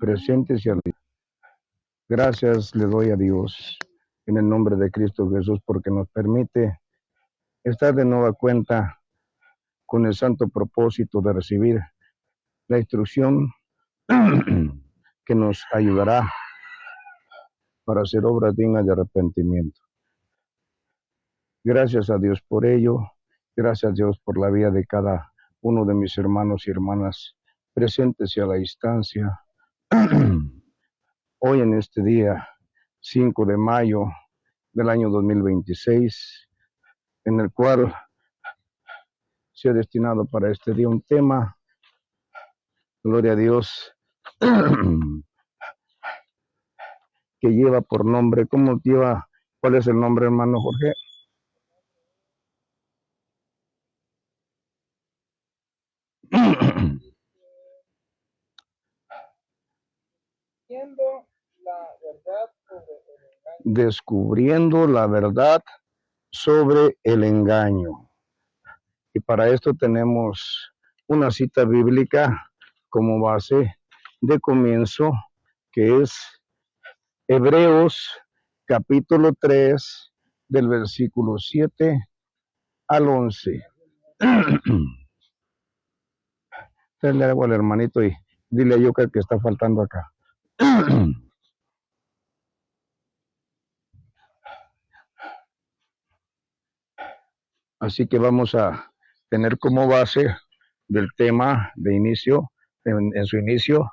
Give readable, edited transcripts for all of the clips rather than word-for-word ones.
Preséntese al... Gracias le doy a Dios en el nombre de Cristo Jesús porque nos permite estar de nueva cuenta con el santo propósito de recibir la instrucción que nos ayudará para hacer obras dignas de arrepentimiento. Gracias a Dios por ello, gracias a Dios por la vida de cada uno de mis hermanos y hermanas presentes y a la distancia. Hoy en este día, 5 de mayo del año 2026, en el cual se ha destinado para este día un tema, gloria a Dios, que lleva por nombre, ¿cuál es el nombre, hermano Jorge? Descubriendo la verdad sobre el engaño. Y para esto tenemos una cita bíblica como base de comienzo, que es Hebreos capítulo 3, del versículo 7 al 11. Dale algo al hermanito y dile a Yuka que está faltando acá. Así que vamos a tener como base del tema de inicio, en su inicio,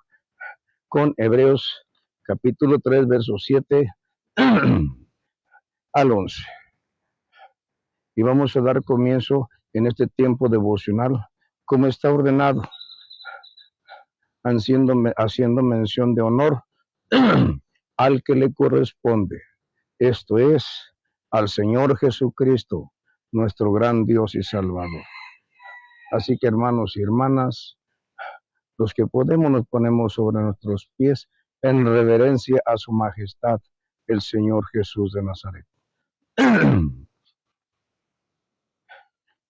con Hebreos capítulo 3, versos 7 al 11. Y vamos a dar comienzo en este tiempo devocional como está ordenado, haciendo mención de honor al que le corresponde. Esto es, al Señor Jesucristo, nuestro gran Dios y Salvador. Así que hermanos y hermanas, los que podemos nos ponemos sobre nuestros pies en reverencia a su majestad, el Señor Jesús de Nazaret.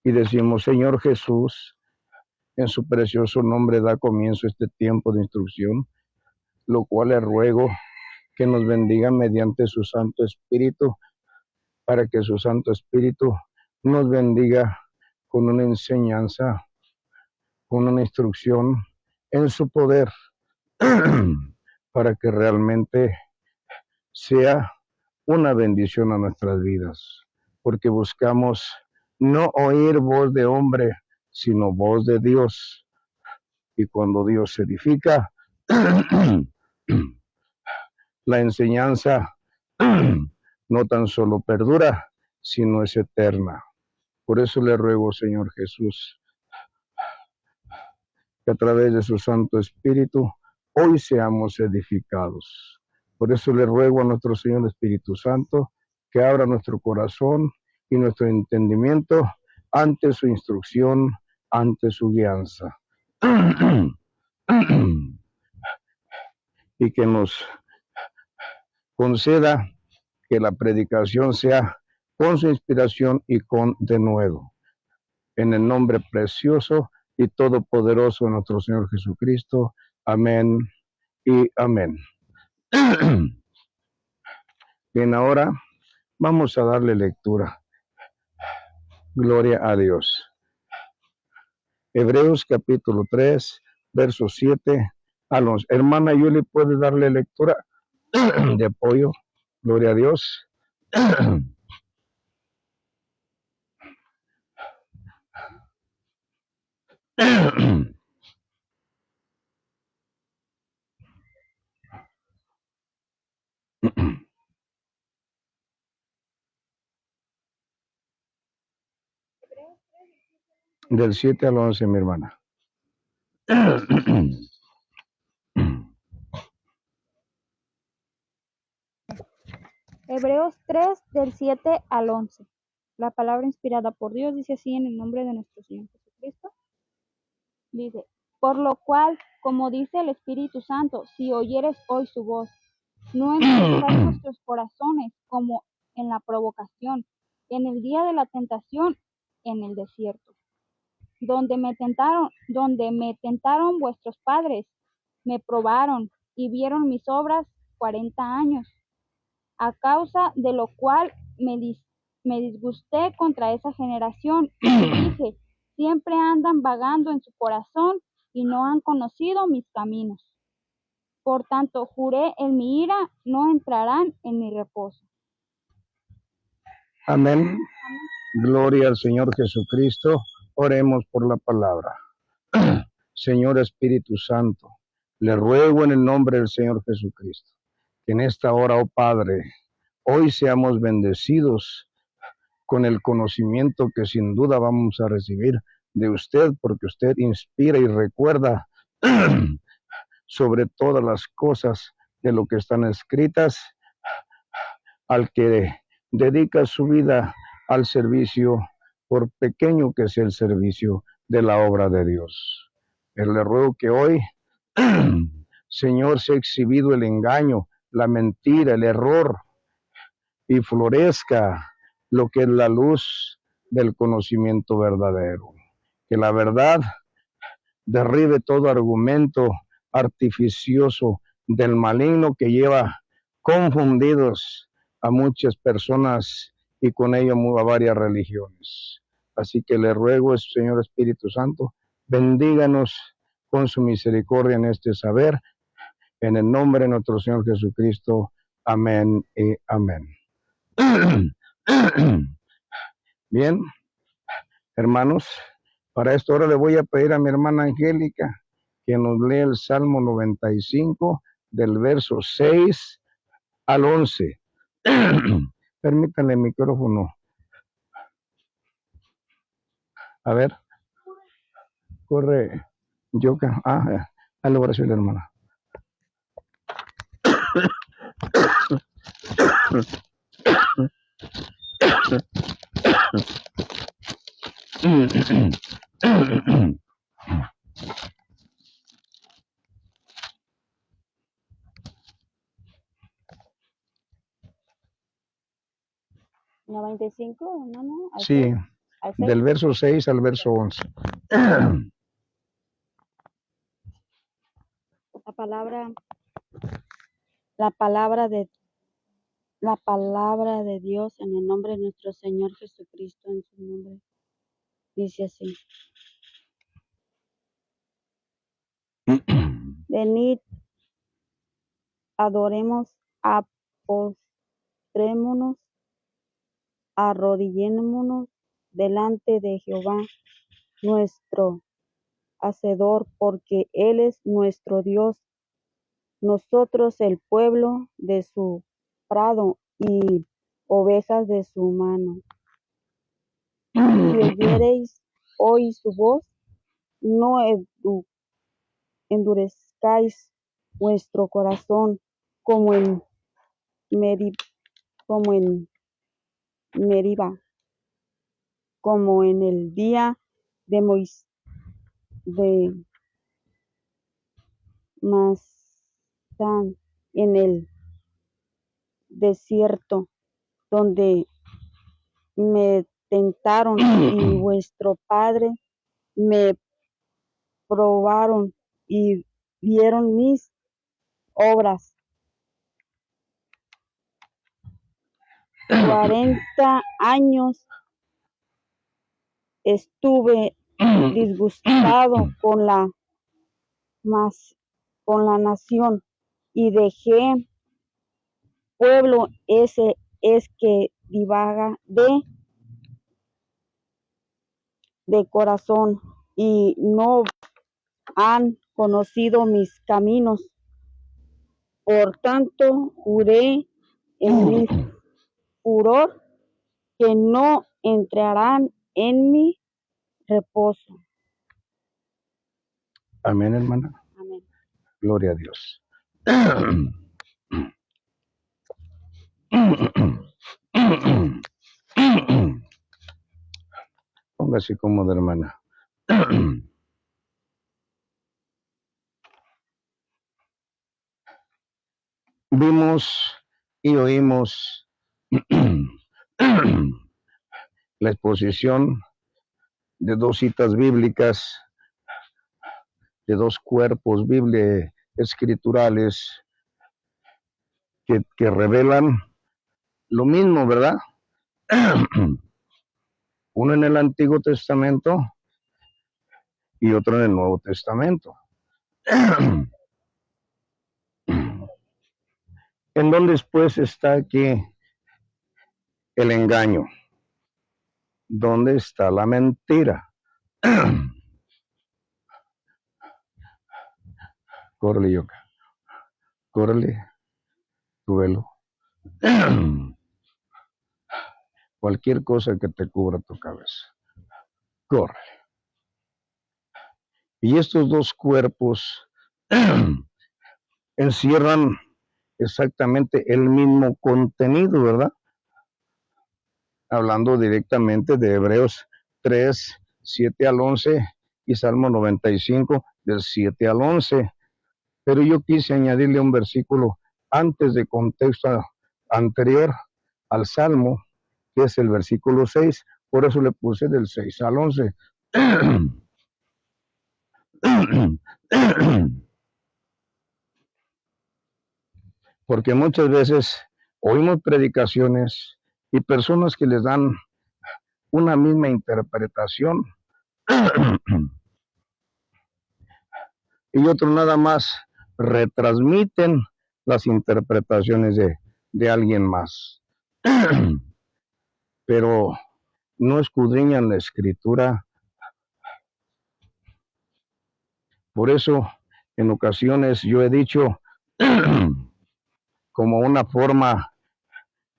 Y decimos, Señor Jesús, en su precioso nombre da comienzo este tiempo de instrucción, lo cual le ruego que nos bendiga mediante su Santo Espíritu, para que su Santo Espíritu nos bendiga con una enseñanza, con una instrucción en su poder, para que realmente sea una bendición a nuestras vidas, porque buscamos no oír voz de hombre, sino voz de Dios. Y cuando Dios se edifica, la enseñanza no tan solo perdura, sino es eterna. Por eso le ruego, Señor Jesús, que a través de su Santo Espíritu hoy seamos edificados. Por eso le ruego a nuestro Señor Espíritu Santo que abra nuestro corazón y nuestro entendimiento ante su instrucción, ante su guianza. Y que nos conceda que la predicación sea con su inspiración y con denuedo. En el nombre precioso y todopoderoso de nuestro Señor Jesucristo. Amén y amén. Bien, ahora vamos a darle lectura. Gloria a Dios. Hebreos capítulo 3, versos 7 al 11. Hermana Yuli, ¿puede darle lectura de apoyo? Gloria a Dios. Del 7 al 11, mi hermana. Hebreos 3, del 7 al 11. La palabra inspirada por Dios dice así en el nombre de nuestro Señor Jesucristo. Dice, por lo cual, como dice el Espíritu Santo, si oyeres hoy su voz, no endurezcáis vuestros corazones como en la provocación, en el día de la tentación en el desierto, donde me tentaron vuestros padres, me probaron y vieron mis obras 40 años, a causa de lo cual me disgusté contra esa generación y dije, siempre andan vagando en su corazón y no han conocido mis caminos. Por tanto, juré en mi ira, no entrarán en mi reposo. Amén. Gloria al Señor Jesucristo. Oremos por la palabra. Señor Espíritu Santo, le ruego en el nombre del Señor Jesucristo, que en esta hora, oh Padre, hoy seamos bendecidos con el conocimiento que sin duda vamos a recibir de usted, porque usted inspira y recuerda sobre todas las cosas de lo que están escritas al que dedica su vida al servicio, por pequeño que sea el servicio de la obra de Dios. Pero le ruego que hoy, Señor, se ha exhibido el engaño, la mentira, el error, y florezca lo que es la luz del conocimiento verdadero. Que la verdad derribe todo argumento artificioso del maligno que lleva confundidos a muchas personas y con ello a varias religiones. Así que le ruego, Señor Espíritu Santo, bendíganos con su misericordia en este saber, en el nombre de nuestro Señor Jesucristo. Amén y amén. Bien, hermanos, para esto ahora le voy a pedir a mi hermana Angélica que nos lea el Salmo 95 del verso 6 al 11. Permítanle el micrófono. A ver, corre. Yoka. Lo voy a decir la hermana. ¿95? No, Sí, del verso 6 al verso 11. La palabra de Dios en el nombre de nuestro Señor Jesucristo, en su nombre, dice así. Venid, adoremos, postrémonos, arrodillémonos delante de Jehová, nuestro Hacedor, porque Él es nuestro Dios, nosotros el pueblo de su prado y ovejas de su mano. Si oyereis hoy su voz, no endurezcáis vuestro corazón como en Meriba, como en el día de Masán, en el desierto, donde me tentaron y vuestro padre me probaron y vieron mis obras. 40 años estuve disgustado con la nación y dejé pueblo ese es que divaga de corazón y no han conocido mis caminos. Por tanto, juré en mi furor que no entrarán en mi reposo. Amén, hermana. Amén. Gloria a Dios. Póngase cómoda, hermana. Vimos y oímos la exposición de dos citas bíblicas, de dos cuerpos escriturales que revelan lo mismo, ¿verdad? Uno en el Antiguo Testamento y otro en el Nuevo Testamento. ¿En dónde después está aquí el engaño? ¿Dónde está la mentira? Córrele, Yoka. Córrele, tu velo. Cualquier cosa que te cubra tu cabeza. Córrele. Y estos dos cuerpos encierran exactamente el mismo contenido, ¿verdad? Hablando directamente de Hebreos 3, 7 al 11 y Salmo 95, del 7 al 11. Pero yo quise añadirle un versículo antes de contexto anterior al Salmo, que es el versículo 6, por eso le puse del 6 al 11. Porque muchas veces oímos predicaciones y personas que les dan una misma interpretación y otros nada más retransmiten las interpretaciones de alguien más. Pero no escudriñan la escritura. Por eso, en ocasiones yo he dicho, como una forma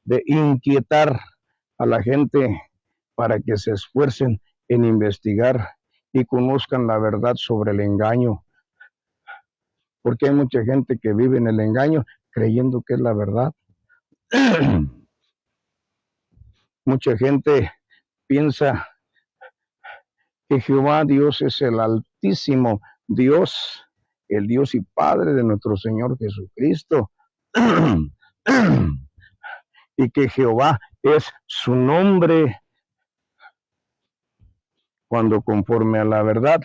de inquietar a la gente para que se esfuercen en investigar y conozcan la verdad sobre el engaño. Porque hay mucha gente que vive en el engaño creyendo que es la verdad. Mucha gente piensa que Jehová Dios es el Altísimo Dios, el Dios y Padre de nuestro Señor Jesucristo. Y que Jehová es su nombre, cuando conforme a la verdad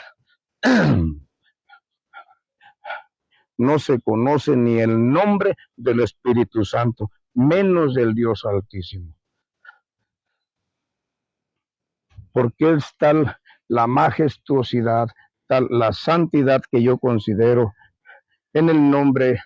no se conoce ni el nombre del Espíritu Santo, menos del Dios Altísimo. Porque es tal la majestuosidad, tal la santidad que yo considero en el nombre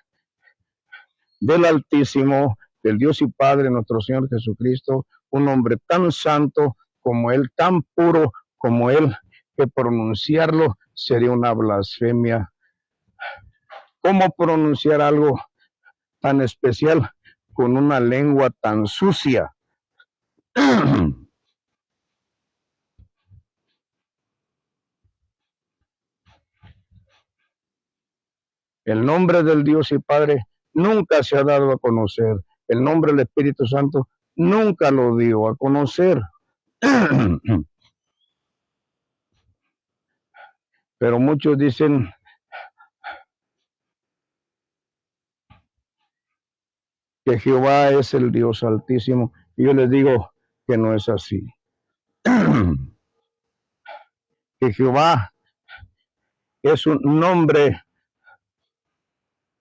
del Altísimo, del Dios y Padre nuestro Señor Jesucristo, un hombre tan santo como Él, tan puro como Él, que pronunciarlo sería una blasfemia. ¿Cómo pronunciar algo tan especial con una lengua tan sucia? El nombre del Dios y Padre nunca se ha dado a conocer. El nombre del Espíritu Santo nunca lo dio a conocer. Pero muchos dicen que Jehová es el Dios Altísimo. Y yo les digo que no es así. Que Jehová es un nombre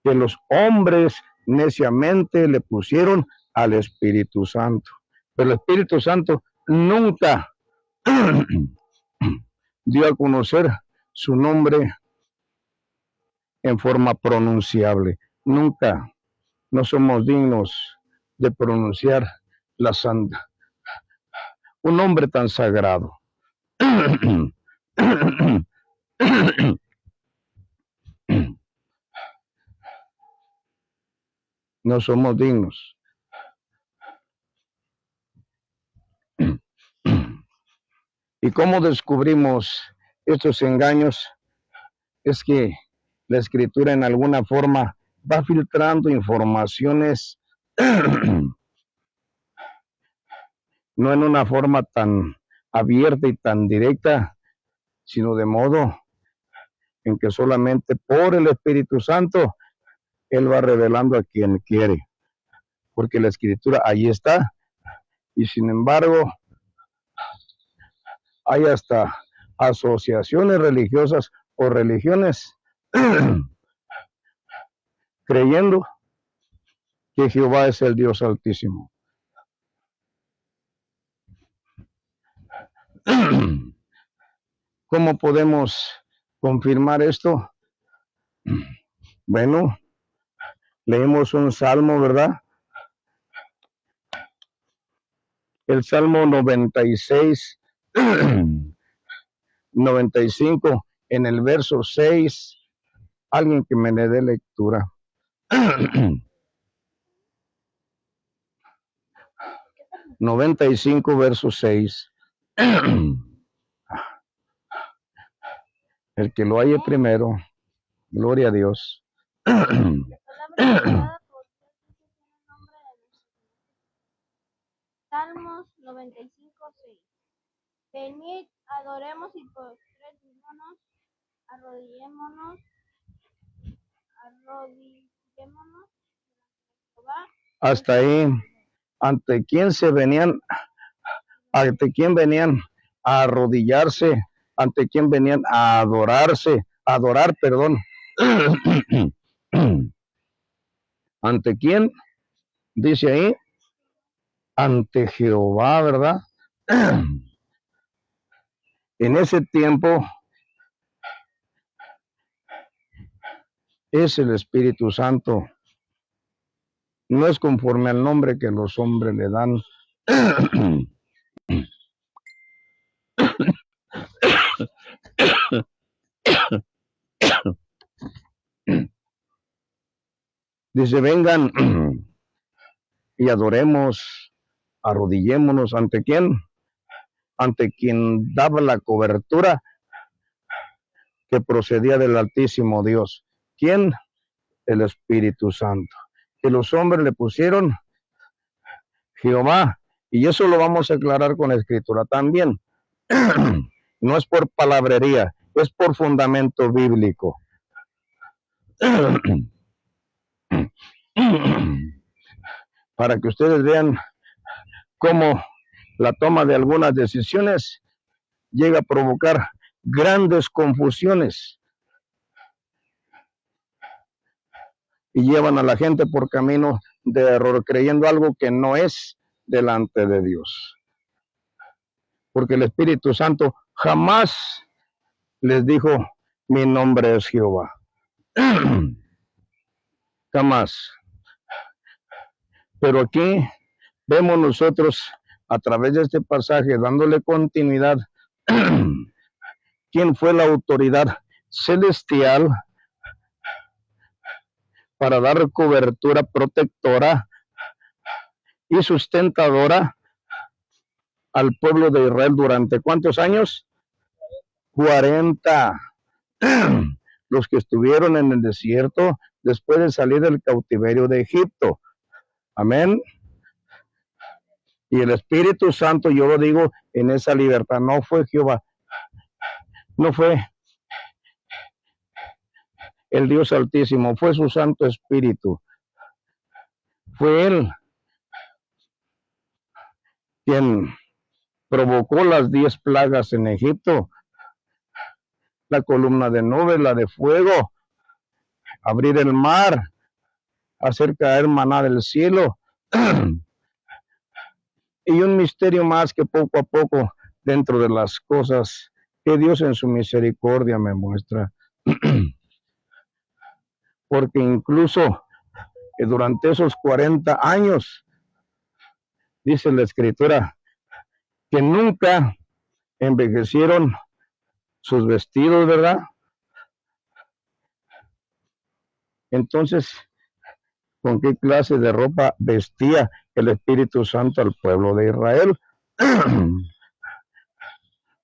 que los hombres neciamente le pusieron al Espíritu Santo. Pero el Espíritu Santo nunca dio a conocer su nombre en forma pronunciable. Nunca. No somos dignos de pronunciar la santa. Un nombre tan sagrado. No somos dignos. ¿Y cómo descubrimos estos engaños? Es que la Escritura en alguna forma va filtrando informaciones, no en una forma tan abierta y tan directa, sino de modo en que solamente por el Espíritu Santo Él va revelando a quien quiere, porque la Escritura ahí está, y sin embargo hay hasta asociaciones religiosas o religiones creyendo que Jehová es el Dios Altísimo. ¿Cómo podemos confirmar esto? Bueno, leemos un salmo, ¿verdad? El Salmo 96, 95, en el verso 6. Alguien que me le dé lectura. 95, verso 6. El que lo halle primero, gloria a Dios. Salmos 95, 6. Venid, adoremos y postrémonos, arrodillémonos, Jehová. Hasta ahí, ante quién venían a arrodillarse, ante quién venían a adorar, perdón. ¿Ante quién? Dice ahí, ante Jehová, ¿verdad? En ese tiempo es el Espíritu Santo. No es conforme al nombre que los hombres le dan. Dice, vengan y adoremos, arrodillémonos. ¿Ante quién? Ante quien daba la cobertura que procedía del Altísimo Dios. ¿Quién? El Espíritu Santo. Que los hombres le pusieron Jehová. Y eso lo vamos a aclarar con la Escritura también. No es por palabrería, es por fundamento bíblico. Para que ustedes vean cómo la toma de algunas decisiones llega a provocar grandes confusiones y llevan a la gente por camino de error, creyendo algo que no es delante de Dios. Porque el Espíritu Santo jamás les dijo, mi nombre es Jehová. Jamás. Pero aquí vemos nosotros, a través de este pasaje, dándole continuidad, quién fue la autoridad celestial para dar cobertura protectora y sustentadora al pueblo de Israel durante ¿cuántos años? 40. Los que estuvieron en el desierto después de salir del cautiverio de Egipto. Amén. Y el Espíritu Santo, yo lo digo, en esa libertad no fue Jehová, no fue el Dios Altísimo, fue su Santo Espíritu. Fue Él quien provocó las 10 plagas en Egipto, la columna de nube, la de fuego, abrir el mar, hacer caer maná del cielo, y un misterio más que poco a poco, dentro de las cosas que Dios en su misericordia me muestra. Porque incluso durante esos 40 años, dice la Escritura, que nunca envejecieron sus vestidos, ¿verdad? Entonces, ¿con qué clase de ropa vestía el Espíritu Santo al pueblo de Israel?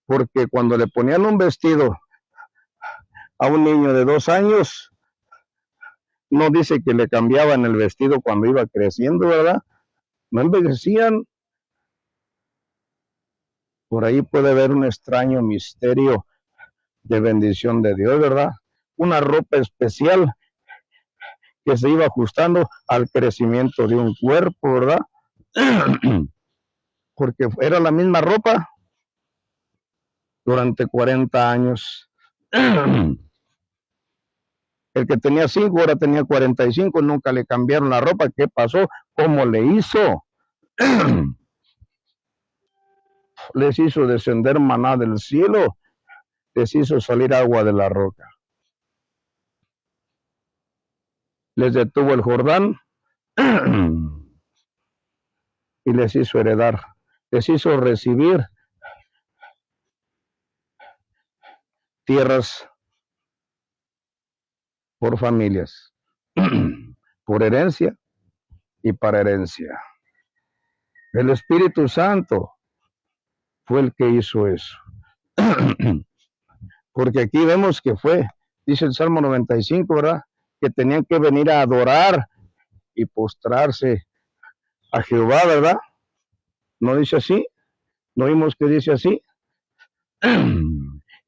Porque cuando le ponían un vestido a un niño de 2 años, no dice que le cambiaban el vestido cuando iba creciendo, ¿verdad? No envejecían. Por ahí puede haber un extraño misterio de bendición de Dios, ¿verdad? Una ropa especial que se iba ajustando al crecimiento de un cuerpo, ¿verdad? Porque era la misma ropa durante 40 años. El que tenía 5, ahora tenía 45, nunca le cambiaron la ropa. ¿Qué pasó? ¿Cómo le hizo? Les hizo descender maná del cielo, les hizo salir agua de la roca. Les detuvo el Jordán y les hizo heredar, les hizo recibir tierras por familias, por herencia y para herencia. El Espíritu Santo fue el que hizo eso. Porque aquí vemos que fue, dice el Salmo 95, ¿verdad? Que tenían que venir a adorar y postrarse a Jehová, ¿verdad? ¿No dice así? ¿No vimos que dice así?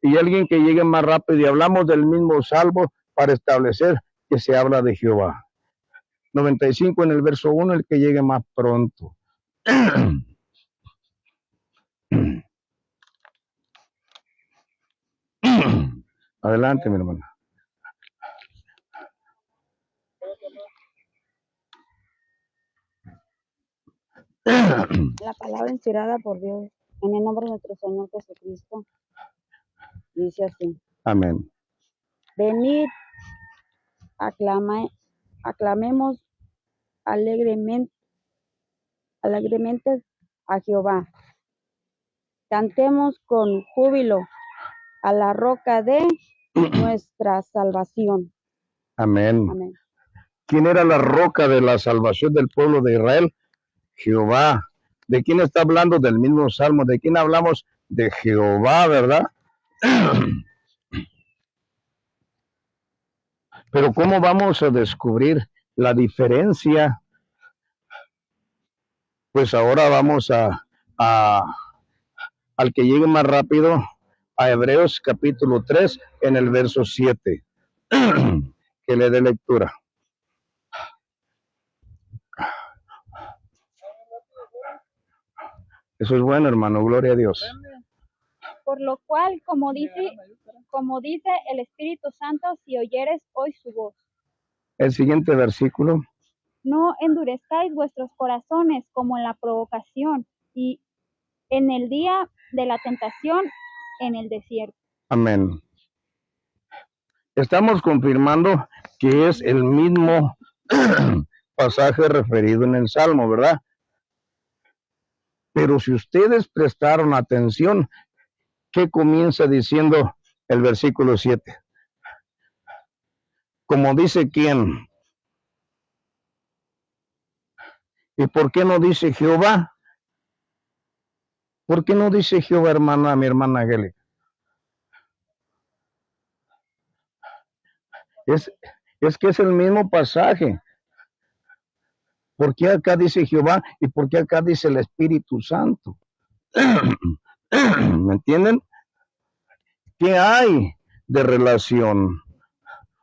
Y alguien que llegue más rápido, y hablamos del mismo salmo para establecer que se habla de Jehová. 95 en el verso 1, el que llegue más pronto. Adelante, mi hermana. La palabra inspirada por Dios, en el nombre de nuestro Señor Jesucristo, dice así: Amén. venid, aclamemos alegremente a Jehová, cantemos con júbilo a la roca de nuestra salvación. Amén. Amén. ¿Quién era la roca de la salvación del pueblo de Israel? Jehová. ¿De quién está hablando? Del mismo salmo. ¿De quién hablamos? De Jehová, ¿verdad? Pero ¿cómo vamos a descubrir la diferencia? Pues ahora vamos al que llegue más rápido, a Hebreos capítulo 3, en el verso 7. Que le dé lectura. Eso es bueno, hermano, gloria a Dios. Por lo cual, como dice el Espíritu Santo, si oyeres hoy su voz, El siguiente versículo. no endurezcáis vuestros corazones como en la provocación y en el día de la tentación en el desierto. Amén. Estamos confirmando que es el mismo pasaje referido en el Salmo, ¿verdad? Pero si ustedes prestaron atención, ¿qué comienza diciendo el versículo 7? Como dice quién. ¿Y por qué no dice Jehová? ¿Por qué no dice Jehová, hermana, mi hermana Angélica? Es que es el mismo pasaje. ¿Por qué acá dice Jehová y por qué acá dice el Espíritu Santo? ¿Me entienden? ¿Qué hay de relación?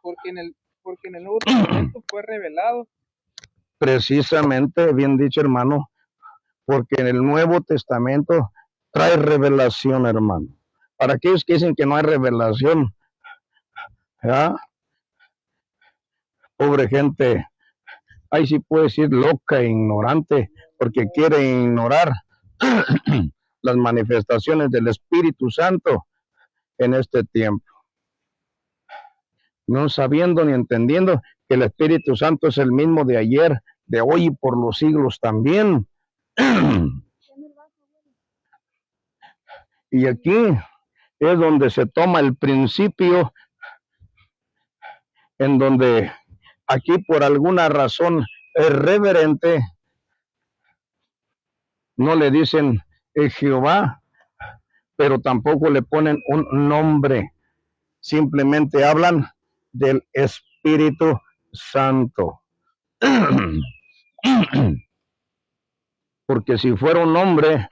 Porque en el Nuevo Testamento fue revelado. Precisamente, bien dicho, hermano, porque en el Nuevo Testamento trae revelación, hermano. Para aquellos que dicen que no hay revelación, ¿ya? Pobre gente, ahí sí puede decir loca e ignorante, porque quiere ignorar las manifestaciones del Espíritu Santo en este tiempo. No sabiendo ni entendiendo que el Espíritu Santo es el mismo de ayer, de hoy y por los siglos también. Y aquí es donde se toma el principio, en donde aquí por alguna razón irreverente no le dicen Jehová, pero tampoco le ponen un nombre, simplemente hablan del Espíritu Santo. Porque si fuera un nombre,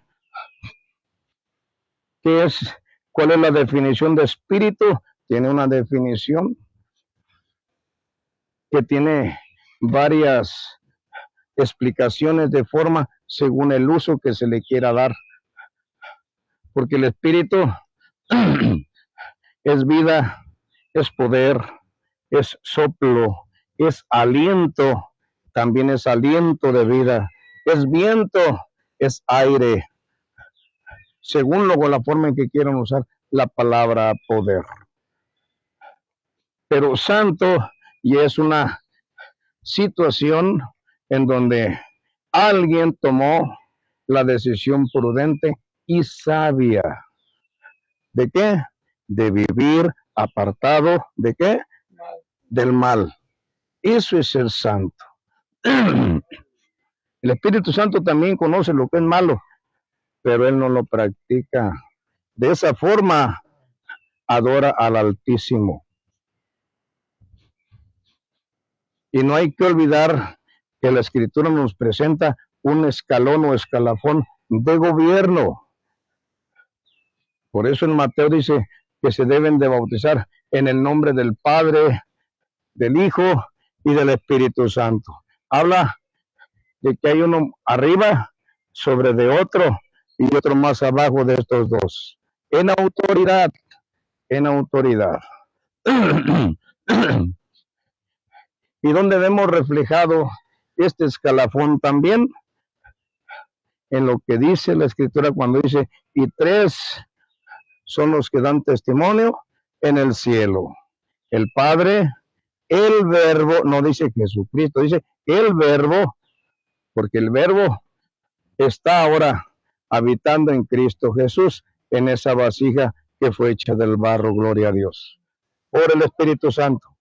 ¿cuál es la definición de espíritu? Tiene una definición que tiene varias explicaciones de forma según el uso que se le quiera dar. Porque el espíritu es vida, es poder, es soplo, es aliento, también es aliento de vida, es viento, es aire, según luego la forma en que quieran usar la palabra poder. Pero santo, y es una situación en donde alguien tomó la decisión prudente y sabia. ¿De qué? De vivir apartado, ¿de qué? Del mal. Eso es ser santo. El Espíritu Santo también conoce lo que es malo, pero él no lo practica. De esa forma adora al Altísimo. Y no hay que olvidar que la Escritura nos presenta un escalón o escalafón de gobierno. Por eso en Mateo dice que se deben de bautizar en el nombre del Padre, del Hijo y del Espíritu Santo. Habla de que hay uno arriba sobre de otro y otro más abajo de estos dos. En autoridad, en autoridad. ¿Y dónde vemos reflejado este escalafón también? En lo que dice la Escritura cuando dice, y tres son los que dan testimonio en el cielo. El Padre, el Verbo, no dice Jesucristo, dice el Verbo, porque el Verbo está ahora habitando en Cristo Jesús, en esa vasija que fue hecha del barro, gloria a Dios, por el Espíritu Santo.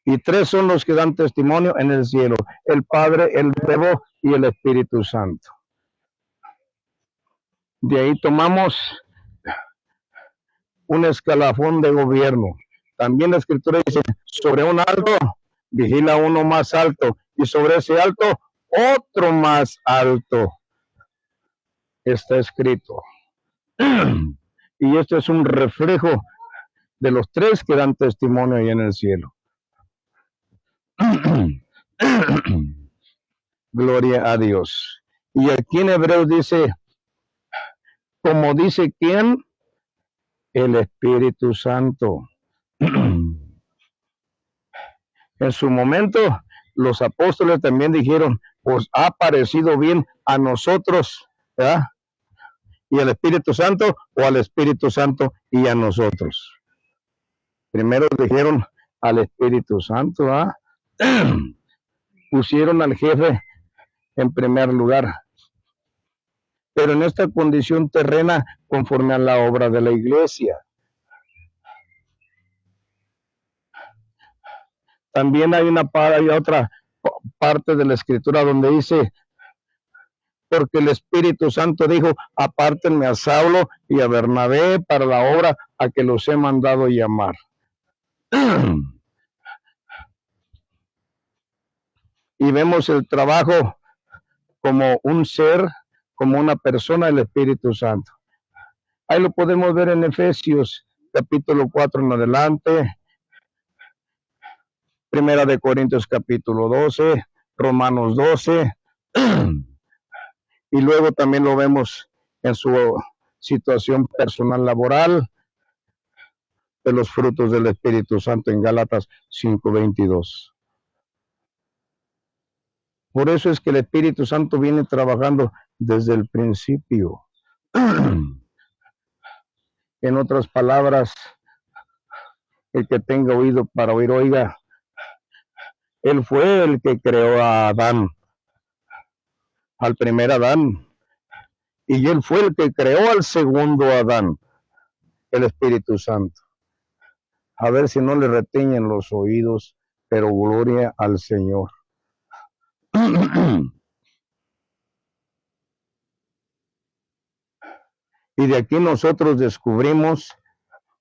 Y tres son los que dan testimonio en el cielo, el Padre, el Verbo y el Espíritu Santo. De ahí tomamos un escalafón de gobierno. También la Escritura dice, sobre un alto vigila uno más alto, y sobre ese alto otro más alto. Está escrito. Y esto es un reflejo de los tres que dan testimonio ahí en el cielo. Gloria a Dios. Y aquí en Hebreos dice, como dice ¿quién? El Espíritu Santo. En su momento, los apóstoles también dijeron, pues ha parecido bien a nosotros, ¿verdad? Y al Espíritu Santo, o al Espíritu Santo y a nosotros. Primero dijeron al Espíritu Santo, ¿ah? Pusieron al jefe en primer lugar. Pero en esta condición terrena, conforme a la obra de la iglesia. También hay otra parte de la Escritura donde dice, porque el Espíritu Santo dijo, apártenme a Saulo y a Bernabé para la obra a que los he mandado llamar. Y vemos el trabajo como un ser, como una persona del Espíritu Santo. Ahí lo podemos ver en Efesios, capítulo 4 en adelante, Primera de Corintios, capítulo 12, Romanos 12, y luego también lo vemos en su situación personal laboral, de los frutos del Espíritu Santo en Gálatas 5:22. Por eso es que el Espíritu Santo viene trabajando desde el principio. En otras palabras, el que tenga oído para oír, oiga, él fue el que creó a Adán, al primer Adán, y él fue el que creó al segundo Adán, el Espíritu Santo. A ver si no le retiñen los oídos, pero gloria al Señor. Y de aquí nosotros descubrimos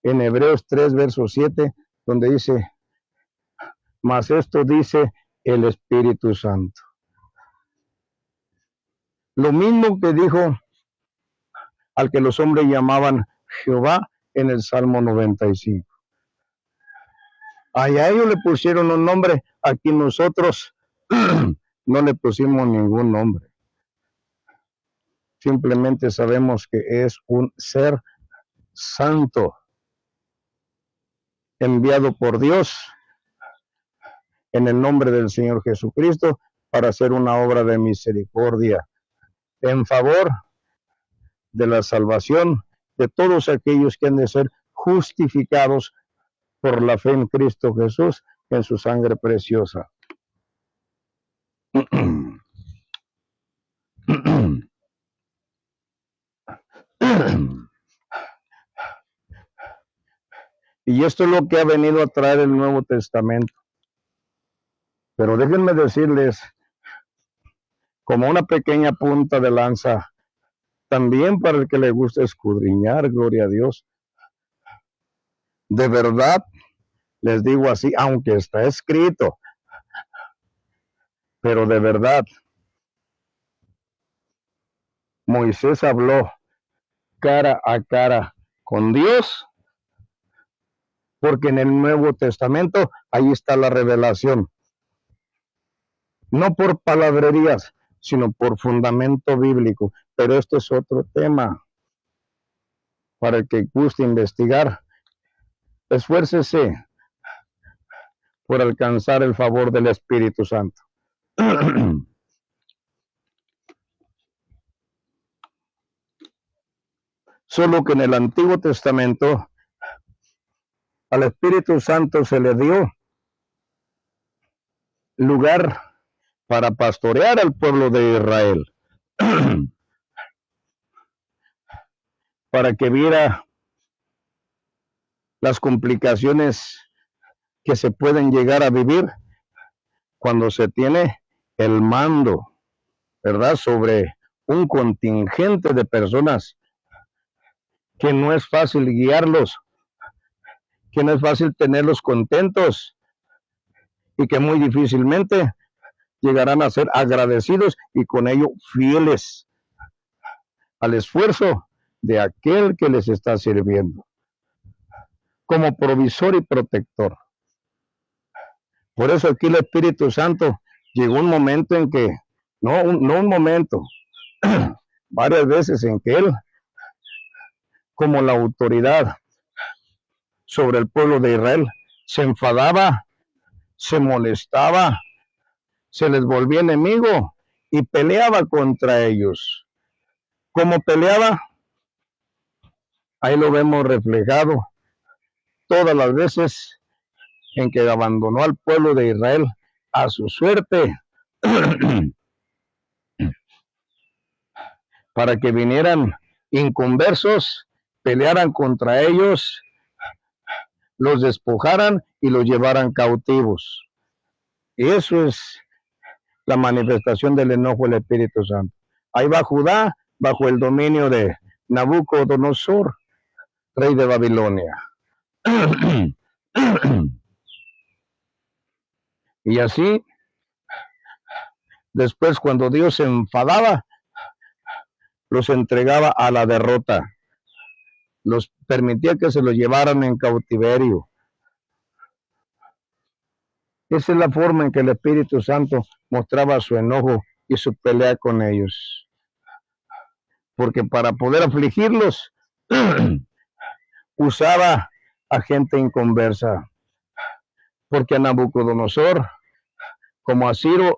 en Hebreos 3, verso 7, donde dice, mas esto dice el Espíritu Santo. Lo mismo que dijo al que los hombres llamaban Jehová en el Salmo 95. Allá ellos le pusieron un nombre, aquí nosotros no le pusimos ningún nombre. simplemente sabemos que es un ser santo, enviado por Dios en el nombre del Señor Jesucristo para hacer una obra de misericordia en favor de la salvación de todos aquellos que han de ser justificados por la fe en Cristo Jesús, en su sangre preciosa. Y esto es lo que ha venido a traer el Nuevo Testamento. Pero déjenme decirles, como una pequeña punta de lanza, también para el que le gusta escudriñar, gloria a Dios, de verdad, les digo así, aunque está escrito, pero de verdad, Moisés habló cara a cara con Dios, porque en el Nuevo Testamento ahí está la revelación. No por palabrerías, sino por fundamento bíblico. Pero este es otro tema. Para el que guste investigar, esfuércese por alcanzar el favor del Espíritu Santo. Solo que en el Antiguo Testamento al Espíritu Santo se le dio lugar para pastorear al pueblo de Israel, para que viera las complicaciones que se pueden llegar a vivir cuando se tiene el mando, ¿verdad?, sobre un contingente de personas que no es fácil guiarlos, que no es fácil tenerlos contentos y que muy difícilmente llegarán a ser agradecidos y con ello fieles al esfuerzo de aquel que les está sirviendo como provisor y protector. Por eso aquí el Espíritu Santo llegó un momento en que, no un momento, varias veces en que Él, como la autoridad sobre el pueblo de Israel, se enfadaba, se molestaba, se les volvía enemigo y peleaba contra ellos. ¿Cómo peleaba? Ahí lo vemos reflejado todas las veces en que abandonó al pueblo de Israel a su suerte para que vinieran inconversos, pelearan contra ellos, los despojaran y los llevaran cautivos. Y eso es la manifestación del enojo del Espíritu Santo. Ahí va Judá bajo el dominio de Nabucodonosor, rey de Babilonia. Y así, después cuando Dios se enfadaba, los entregaba a la derrota, los permitía que se los llevaran en cautiverio. Esa es la forma en que el Espíritu Santo mostraba su enojo y su pelea con ellos. Porque para poder afligirlos, usaba a gente inconversa. Porque a Nabucodonosor, como a Ciro,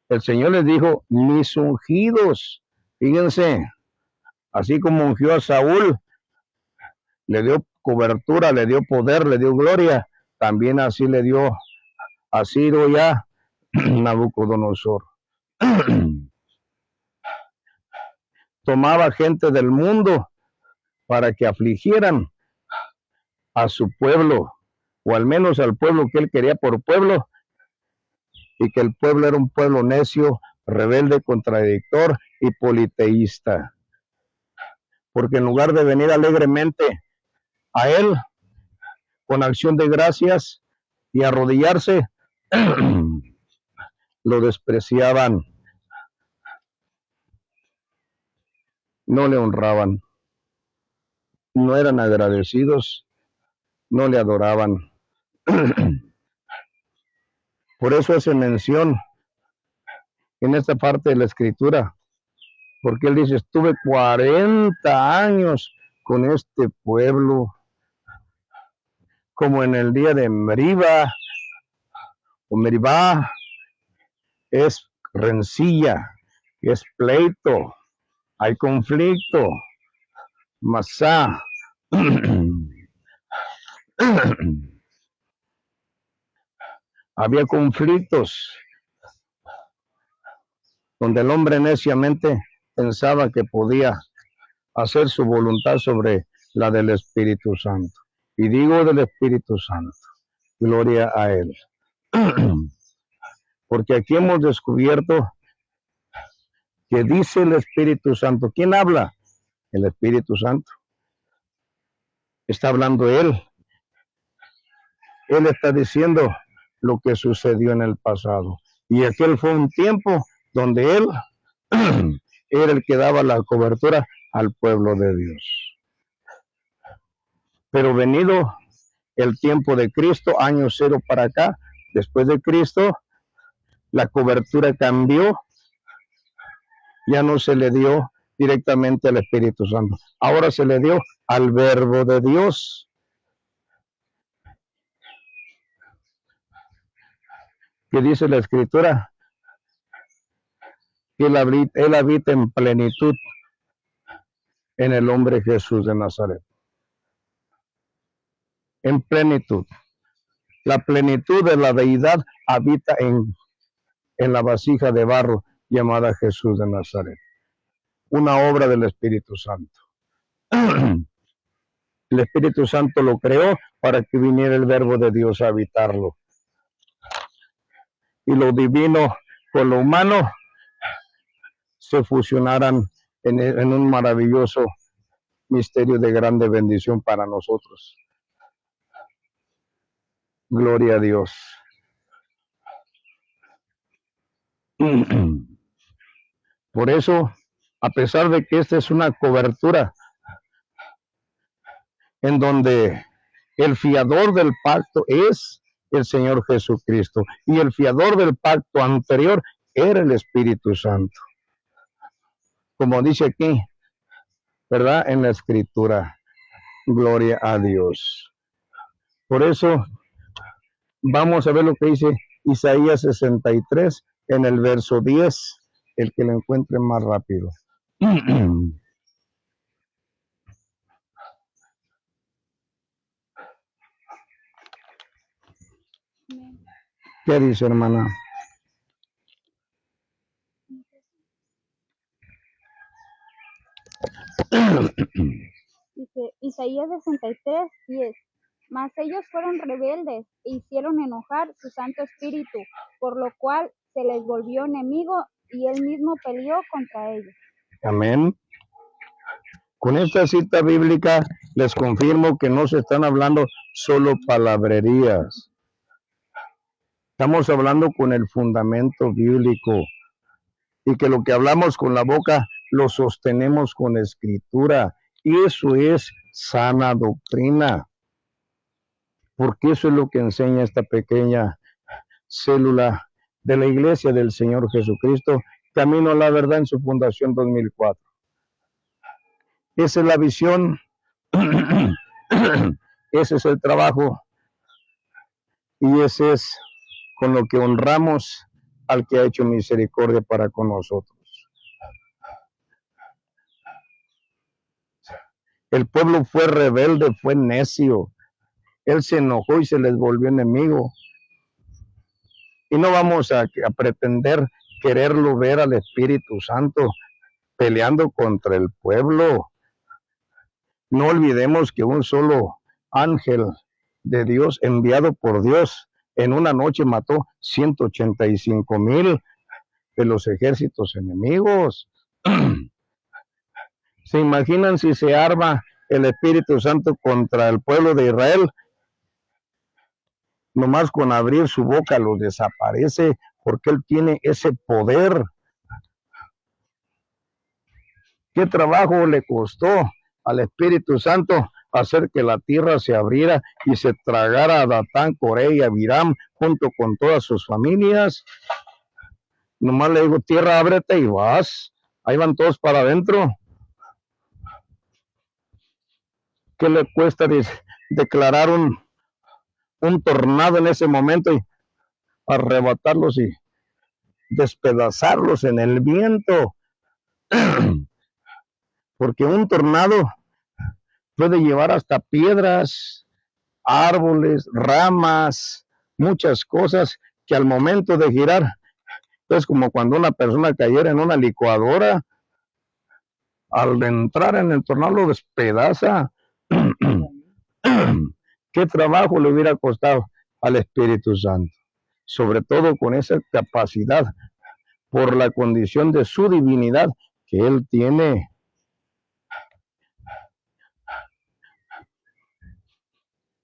el Señor les dijo, mis ungidos. Fíjense, así como ungió a Saúl, le dio cobertura, le dio poder, le dio gloria, también así le dio a Ciro y a Nabucodonosor. Tomaba gente del mundo para que afligieran a su pueblo, o al menos al pueblo que él quería por pueblo, y que el pueblo era un pueblo necio, rebelde, contradictor y politeísta. Porque en lugar de venir alegremente a él, con acción de gracias y arrodillarse, lo despreciaban, no le honraban, no eran agradecidos, no le adoraban. Por eso hace mención en esta parte de la Escritura Porque él dice, estuve 40 años con este pueblo, como en el día de Meribá, o Meribá, es rencilla, es pleito, hay conflicto, masá. Había conflictos donde el hombre neciamente pensaba que podía hacer su voluntad sobre la del Espíritu Santo. Y digo del Espíritu Santo, gloria a Él. Porque aquí hemos descubierto que dice el Espíritu Santo. ¿Quién habla? El Espíritu Santo. Está hablando Él. Él está diciendo lo que sucedió en el pasado. Y aquel fue un tiempo donde Él era el que daba la cobertura al pueblo de Dios. Pero venido el tiempo de Cristo, año 0 para acá, después de Cristo, la cobertura cambió, ya no se le dio directamente al Espíritu Santo, ahora se le dio al Verbo de Dios. Que dice la Escritura, que él habita en plenitud en el hombre Jesús de Nazaret. En plenitud. La plenitud de la deidad habita en la vasija de barro llamada Jesús de Nazaret. Una obra del Espíritu Santo. El Espíritu Santo lo creó para que viniera el Verbo de Dios a habitarlo. Y lo divino con lo humano se fusionaran en un maravilloso misterio de grande bendición para nosotros. Gloria a Dios. Por eso, a pesar de que esta es una cobertura en donde el fiador del pacto es el Señor Jesucristo y el fiador del pacto anterior era el Espíritu Santo. Como dice aquí, ¿verdad? En la Escritura. Gloria a Dios. Por eso, vamos a ver lo que dice Isaías 63 en el verso 10, el que lo encuentre más rápido. ¿Qué dice, hermana? Dice Isaías 63, 10. Mas ellos fueron rebeldes e hicieron enojar su Santo Espíritu, por lo cual se les volvió enemigo y él mismo peleó contra ellos. Amén. Con esta cita bíblica les confirmo que no se están hablando solo palabrerías. Estamos hablando con el fundamento bíblico y que lo que hablamos con la boca lo sostenemos con escritura. Y eso es sana doctrina. Porque eso es lo que enseña esta pequeña célula de la Iglesia del Señor Jesucristo, Camino a la Verdad en su fundación 2004. Esa es la visión, ese es el trabajo y ese es con lo que honramos al que ha hecho misericordia para con nosotros. El pueblo fue rebelde, fue necio. Él se enojó y se les volvió enemigo. Y no vamos a pretender quererlo ver al Espíritu Santo peleando contra el pueblo. No olvidemos que un solo ángel de Dios, enviado por Dios, en una noche mató 185,000 de los ejércitos enemigos. ¿Se imaginan si se arma el Espíritu Santo contra el pueblo de Israel? Nomás con abrir su boca los desaparece, porque Él tiene ese poder. ¿Qué trabajo le costó al Espíritu Santo hacer que la tierra se abriera y se tragara a Datán, Coré y Abiram junto con todas sus familias? Nomás le digo, tierra, ábrete y vas. Ahí van todos para adentro. ¿Qué le cuesta declarar un tornado en ese momento y arrebatarlos y despedazarlos en el viento? Porque un tornado puede llevar hasta piedras, árboles, ramas, muchas cosas que al momento de girar, es como cuando una persona cayera en una licuadora, al entrar en el tornado lo despedaza. ¿Qué trabajo le hubiera costado al Espíritu Santo? Sobre todo con esa capacidad, por la condición de su divinidad que Él tiene.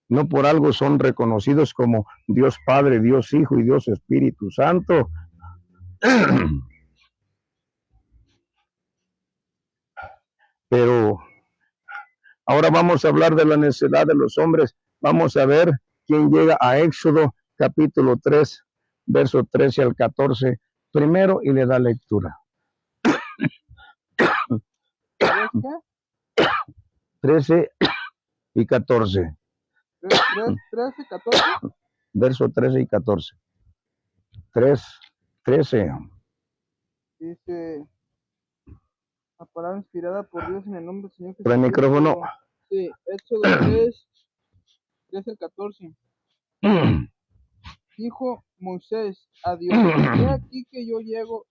No por algo son reconocidos como Dios Padre, Dios Hijo y Dios Espíritu Santo. Pero ahora vamos a hablar de la necesidad de los hombres. Vamos a ver quién llega a Éxodo capítulo 3, verso 13 al 14, primero y le da lectura. 13 y 14. 13, 14. Verso 13 y 14. 13. Dice la palabra inspirada por Dios en el nombre del Señor Jesucristo. Por el micrófono. Sí, Éxodo 3, 13 al 14. Dijo Moisés a Dios: he aquí que yo llego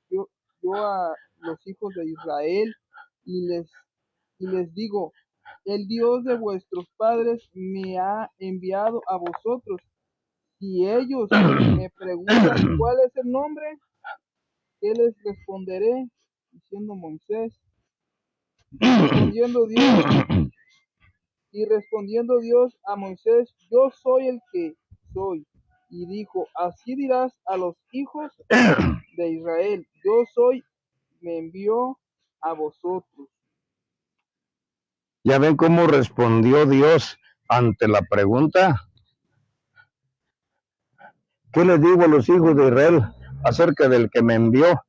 yo a los hijos de Israel y les digo: el Dios de vuestros padres me ha enviado a vosotros. Si ellos me preguntan cuál es el nombre, ¿qué les responderé? Diciendo Moisés, respondiendo Dios a Moisés: yo soy el que soy. Y dijo: así dirás a los hijos de Israel: yo soy, me envió a vosotros. ¿Ya ven cómo respondió Dios ante la pregunta? ¿Qué le digo a los hijos de Israel acerca del que me envió?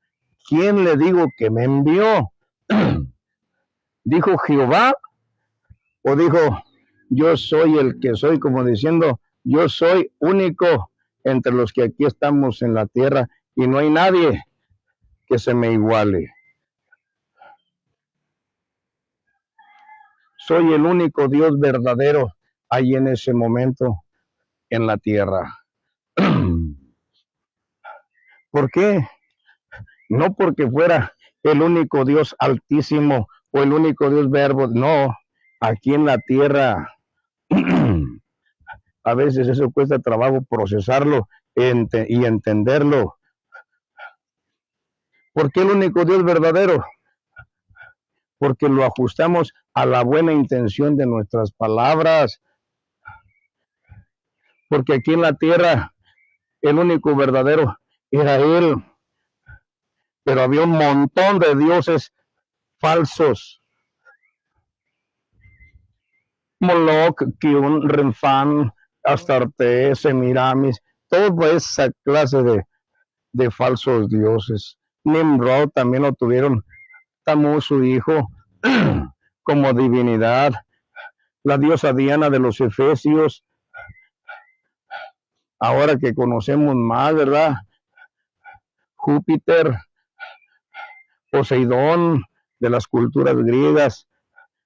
¿Quién le digo que me envió? ¿Dijo Jehová? ¿O dijo yo soy el que soy? Como diciendo, yo soy único entre los que aquí estamos en la tierra y no hay nadie que se me iguale. Soy el único Dios verdadero ahí en ese momento en la tierra. ¿Por qué? No porque fuera el único Dios altísimo o el único Dios verbo, no, aquí en la tierra. A veces eso cuesta trabajo procesarlo y entenderlo. ¿Por qué el único Dios verdadero? Porque lo ajustamos a la buena intención de nuestras palabras. Porque aquí en la tierra el único verdadero era Él. Pero había un montón de dioses falsos. Moloch, Kiun, Renfán, Astarte, Semiramis, toda esa clase de falsos dioses. Nimrod también lo tuvieron, Tamuz, su hijo, como divinidad. La diosa Diana de los Efesios, ahora que conocemos más, ¿verdad? Júpiter, Poseidón, de las culturas griegas.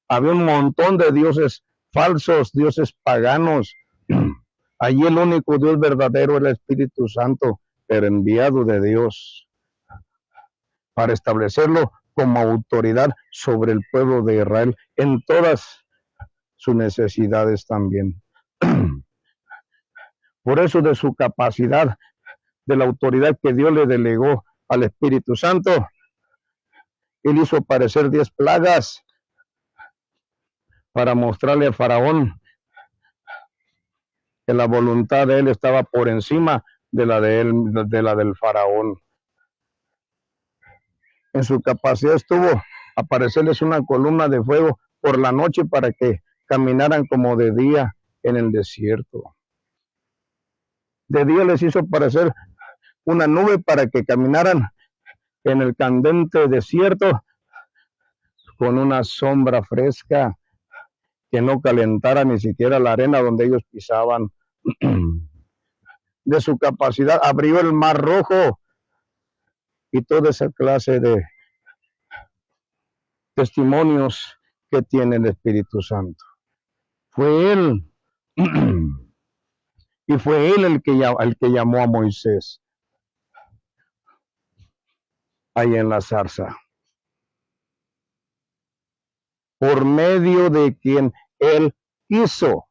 Había un montón de dioses falsos, dioses paganos. Allí el único Dios verdadero es el Espíritu Santo, pero enviado de Dios para establecerlo como autoridad sobre el pueblo de Israel en todas sus necesidades también. Por eso de su capacidad, de la autoridad que Dios le delegó al Espíritu Santo, Él hizo aparecer 10 plagas para mostrarle a Faraón que la voluntad de Él estaba por encima de la del Faraón. En su capacidad estuvo aparecerles una columna de fuego por la noche para que caminaran como de día en el desierto. De día les hizo aparecer una nube para que caminaran en el candente desierto con una sombra fresca que no calentara ni siquiera la arena donde ellos pisaban. De su capacidad, abrió el mar rojo y toda esa clase de testimonios que tiene el Espíritu Santo. Fue Él, y fue Él el que llamó a Moisés ahí en la zarza, por medio de quien Él hizo.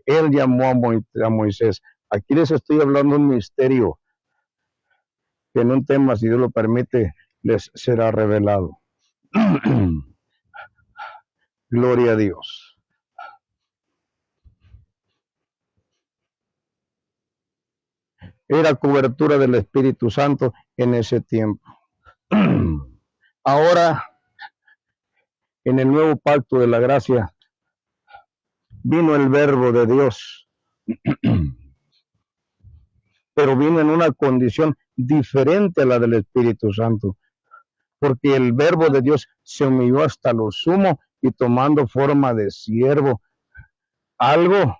Él llamó a Moisés. Aquí les estoy hablando un misterio que en un tema, si Dios lo permite, les será revelado. Gloria a Dios. Era cobertura del Espíritu Santo en ese tiempo. Ahora, en el nuevo pacto de la gracia, vino el verbo de Dios, pero vino en una condición diferente a la del Espíritu Santo, porque el verbo de Dios se humilló hasta lo sumo y tomando forma de siervo, algo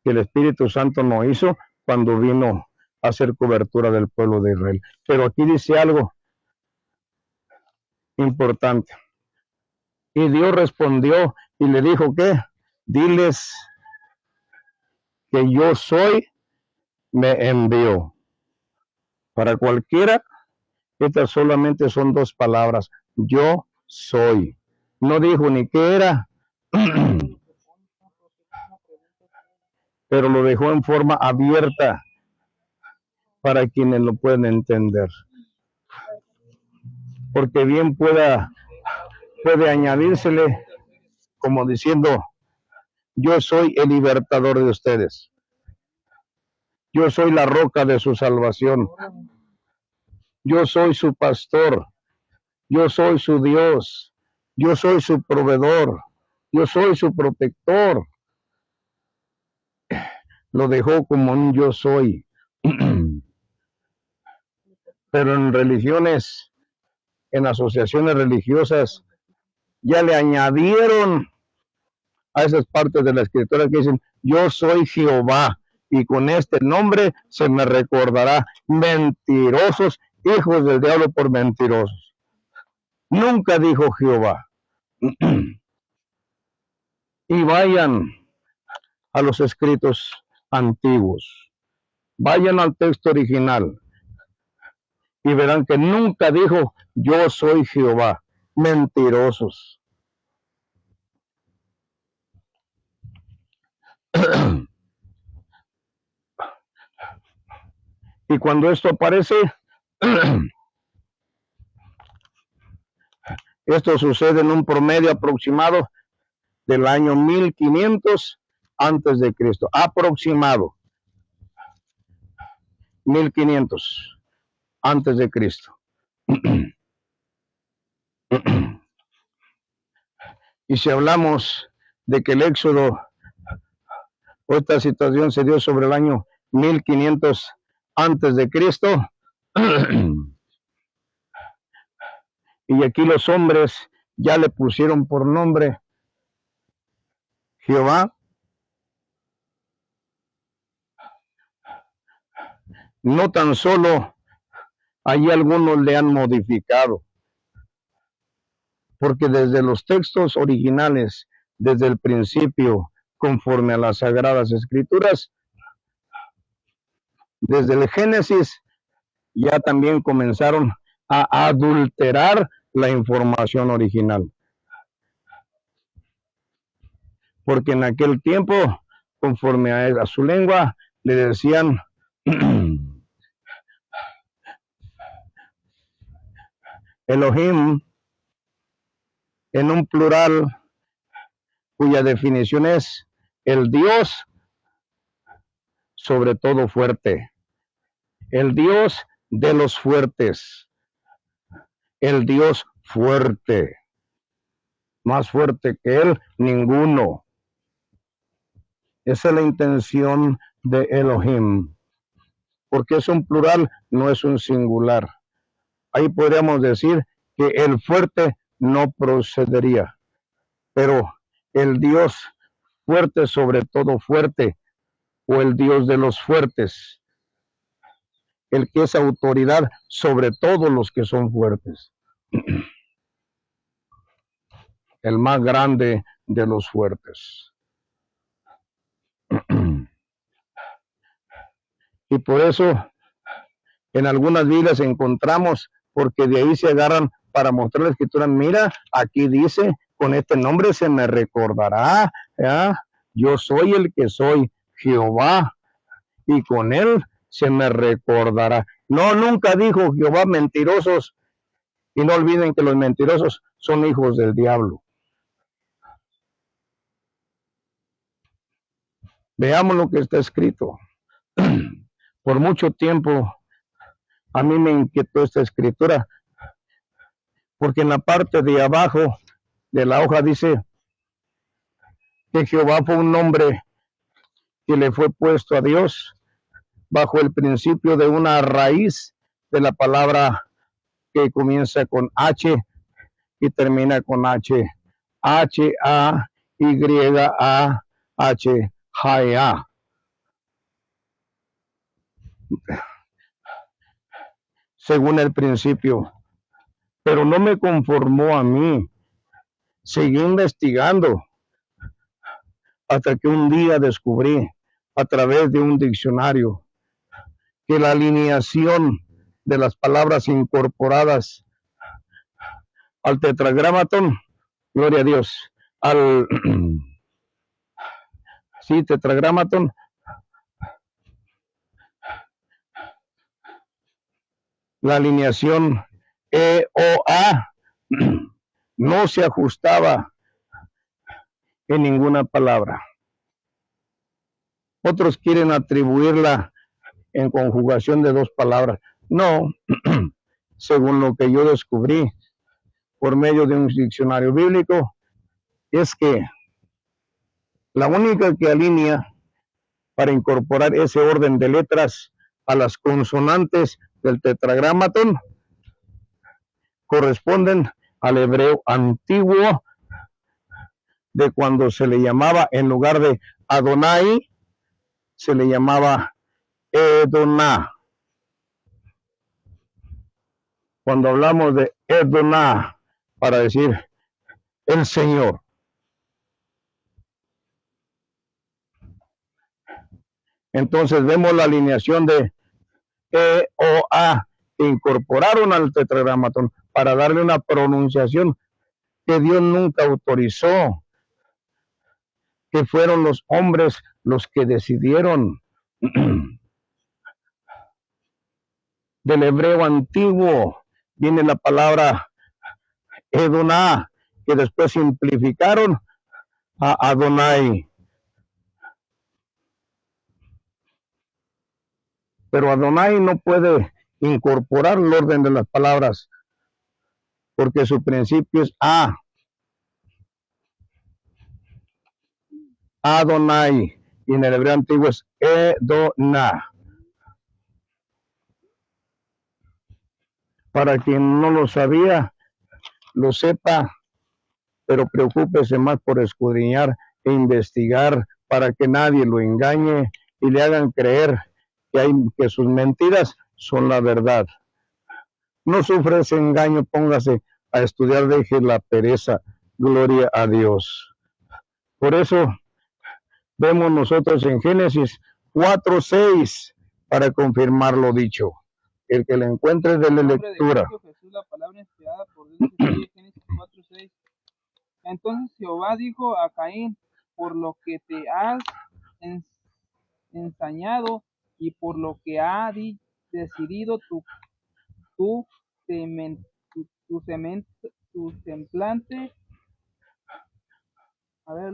que el Espíritu Santo no hizo cuando vino a hacer cobertura del pueblo de Israel. Pero aquí dice algo importante. Y Dios respondió y le dijo que diles que yo soy, me envió. Para cualquiera, estas solamente son dos palabras. Yo soy. No dijo ni qué era, pero lo dejó en forma abierta para quienes lo pueden entender. Porque bien puede añadírsele como diciendo, yo soy el libertador de ustedes. Yo soy la roca de su salvación. Yo soy su pastor. Yo soy su Dios. Yo soy su proveedor. Yo soy su protector. Lo dejó como un yo soy. Pero en religiones, en asociaciones religiosas, ya le añadieron a esas partes de la escritura que dicen, yo soy Jehová, y con este nombre se me recordará. Mentirosos, hijos del diablo por mentirosos. Nunca dijo Jehová. Y vayan a los escritos antiguos, vayan al texto original y verán que nunca dijo yo soy Jehová. Mentirosos. Y cuando esto aparece, esto sucede en un promedio aproximado del año 1500 antes de Cristo. Aproximado 1500 antes de Cristo. Y si hablamos de que el éxodo o esta situación se dio sobre el año 1500 antes de Cristo, y aquí los hombres ya le pusieron por nombre Jehová, no tan solo allí algunos le han modificado, porque desde los textos originales, desde el principio, conforme a las Sagradas Escrituras, desde el Génesis, ya también comenzaron a adulterar la información original. Porque en aquel tiempo, conforme a su lengua, le decían Elohim, en un plural, cuya definición es el Dios sobre todo fuerte, el Dios de los fuertes, el Dios fuerte, más fuerte que él, ninguno. Esa es la intención de Elohim, porque es un plural, no es un singular. ahí podríamos decir que el fuerte no procedería, pero el Dios fuerte, sobre todo fuerte, o el Dios de los fuertes, el que es autoridad sobre todos los que son fuertes, el más grande de los fuertes. Y por eso en algunas Biblias encontramos, porque de ahí se agarran para mostrar la escritura, mira, aquí dice, con este nombre se me recordará, ¿ya? Yo soy el que soy, Jehová, y con él se me recordará. No, nunca dijo Jehová mentirosos, y no olviden que los mentirosos son hijos del diablo. Veamos lo que está escrito. Por mucho tiempo a mí me inquietó esta escritura, porque en la parte de abajo de la hoja dice que Jehová fue un nombre que le fue puesto a Dios bajo el principio de una raíz de la palabra que comienza con H y termina con H. H-A-Y-A-H, Jaya. Según el principio. Pero no me conformó a mí. Seguí investigando hasta que un día descubrí a través de un diccionario que la alineación de las palabras incorporadas al tetragramatón, gloria a Dios, al sí, tetragramatón, la alineación E-O-A no se ajustaba en ninguna palabra. Otros quieren atribuirla en conjugación de dos palabras. No, según lo que yo descubrí por medio de un diccionario bíblico, es que la única que alinea para incorporar ese orden de letras a las consonantes del tetragramatón corresponden al hebreo antiguo, de cuando se le llamaba, en lugar de Adonai, se le llamaba Edoná. Cuando hablamos de Edoná, para decir el Señor. Entonces vemos la alineación de E-O-A que incorporaron al tetragramatón para darle una pronunciación que Dios nunca autorizó, que fueron los hombres los que decidieron. Del hebreo antiguo viene la palabra Edoná, que después simplificaron a Adonai. Pero Adonai no puede incorporar el orden de las palabras, porque su principio es A. Adonai, y en el hebreo antiguo es Edoná. Para quien no lo sabía, lo sepa, pero preocúpese más por escudriñar e investigar para que nadie lo engañe y le hagan creer que sus mentiras son la verdad. No sufra ese engaño, póngase a estudiar, deje la pereza, gloria a Dios. Por eso vemos nosotros en Génesis 4:6 para confirmar lo dicho. El que le encuentre de la lectura. Jesús, la palabra inspirada por Dios, Génesis 4:6. Entonces Jehová dijo a Caín, por lo que te has ensañado y por lo que ha decidido tu semblante, a ver,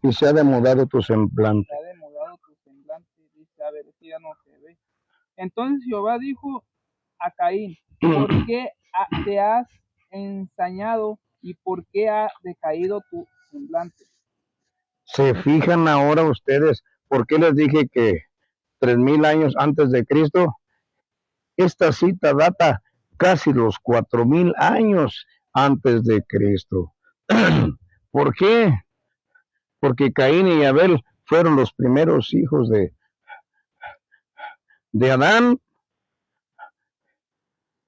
y se ha demudado tu semblante. Se ha demudado tu semblante, dice, a ver, ya no se ve. Entonces Jehová dijo a Caín, ¿por qué te has ensañado y por qué ha decaído tu semblante? ¿Se fijan ahora ustedes por qué les dije que 3000 años antes de Cristo? Esta cita data casi los 4000 años antes de Cristo. ¿Por qué? Porque Caín y Abel fueron los primeros hijos de Adán.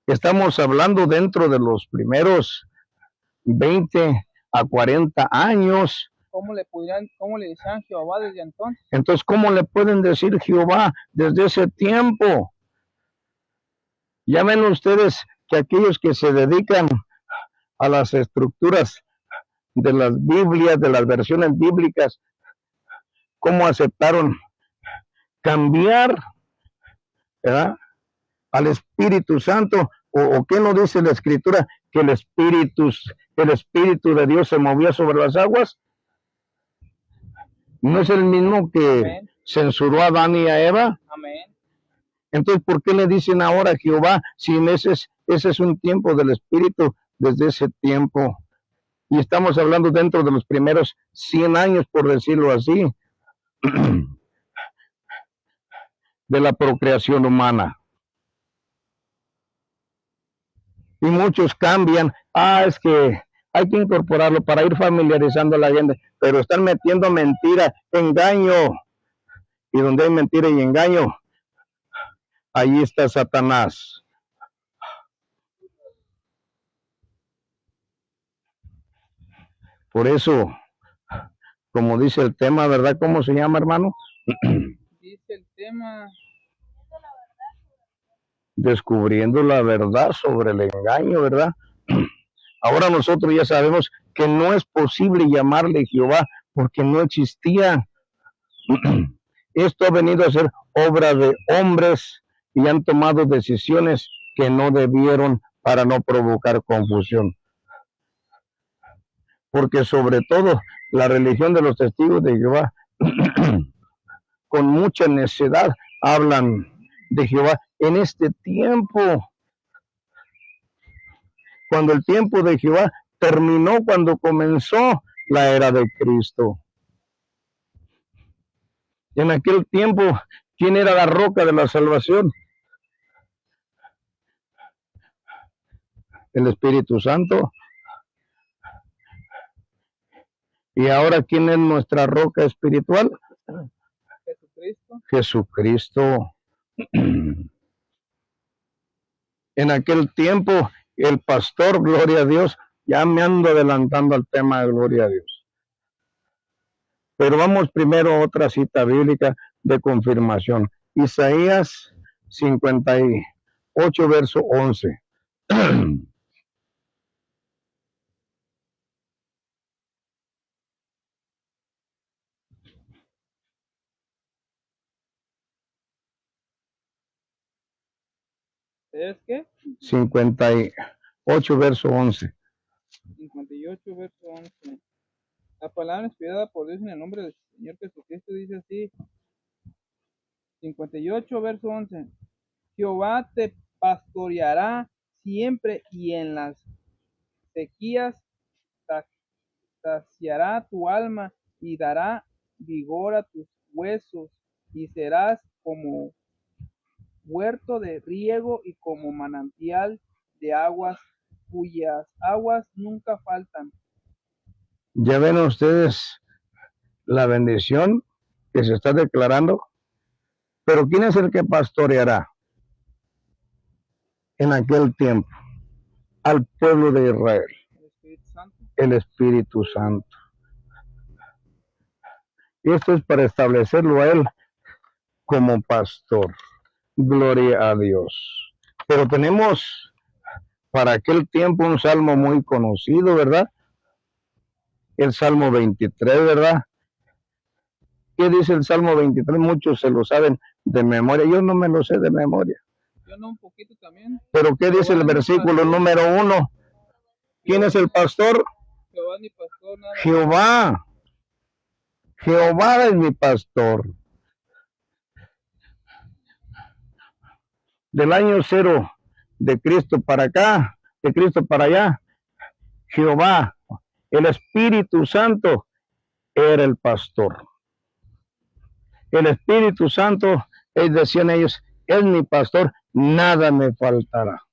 Estamos hablando dentro de los primeros 20 a 40 años. ¿Cómo le decían Jehová desde entonces? Entonces, ¿cómo le pueden decir Jehová desde ese tiempo? Ya ven ustedes que aquellos que se dedican a las estructuras de las Biblias, de las versiones bíblicas, ¿cómo aceptaron cambiar, ¿verdad?, al Espíritu Santo? ¿O qué nos dice la Escritura? Que el Espíritu de Dios se movía sobre las aguas. ¿No es el mismo que Amén. censuró a Adán y a Eva? Amén. Entonces, ¿por qué le dicen ahora Jehová si ese es un tiempo del Espíritu desde ese tiempo? Y estamos hablando dentro de los primeros 100 años, por decirlo así, de la procreación humana. Y muchos cambian. Es que hay que incorporarlo para ir familiarizando a la gente, pero están metiendo mentira, engaño. Y donde hay mentira y engaño, allí está Satanás. Por eso, como dice el tema, ¿verdad? ¿Cómo se llama, hermano? Dice el tema: descubriendo la verdad sobre el engaño, ¿verdad? Ahora nosotros ya sabemos que no es posible llamarle Jehová porque no existía. Esto ha venido a ser obra de hombres y han tomado decisiones que no debieron para no provocar confusión. Porque sobre todo la religión de los testigos de Jehová con mucha necedad hablan de Jehová en este tiempo, cuando el tiempo de Jehová terminó, cuando comenzó la era de Cristo. En aquel tiempo, ¿quién era la roca de la salvación? El Espíritu Santo. ¿Y ahora quién es nuestra roca espiritual? Jesucristo. Jesucristo. En aquel tiempo, el pastor, gloria a Dios, ya me ando adelantando al tema de gloria a Dios. Pero vamos primero a otra cita bíblica de confirmación. Isaías 58, verso 11. ¿Es qué? 58, verso 11. 58, verso 11. La palabra inspirada por Dios en el nombre del Señor Jesucristo dice así: 58, verso 11. Jehová te pastoreará siempre, y en las sequías saciará tu alma y dará vigor a tus huesos, y serás como huerto de riego y como manantial de aguas, cuyas aguas nunca faltan. Ya ven ustedes la bendición que se está declarando. Pero ¿quién es el que pastoreará en aquel tiempo al pueblo de Israel? El Espíritu Santo. El Espíritu Santo. Y esto es para establecerlo a él como pastor. Gloria a Dios. Pero tenemos para aquel tiempo un salmo muy conocido, ¿verdad? El Salmo 23, ¿verdad? ¿Qué dice el Salmo 23? Muchos se lo saben de memoria. Yo no me lo sé de memoria. Yo no, un poquito también. Pero ¿qué dice el versículo número 1? ¿Quién es el pastor? Jehová ni pastor, nada. Jehová. Jehová es mi pastor. Del año 0 de Cristo para acá, de Cristo para allá, Jehová, el Espíritu Santo, era el pastor. El Espíritu Santo, decían ellos, es mi pastor, nada me faltará.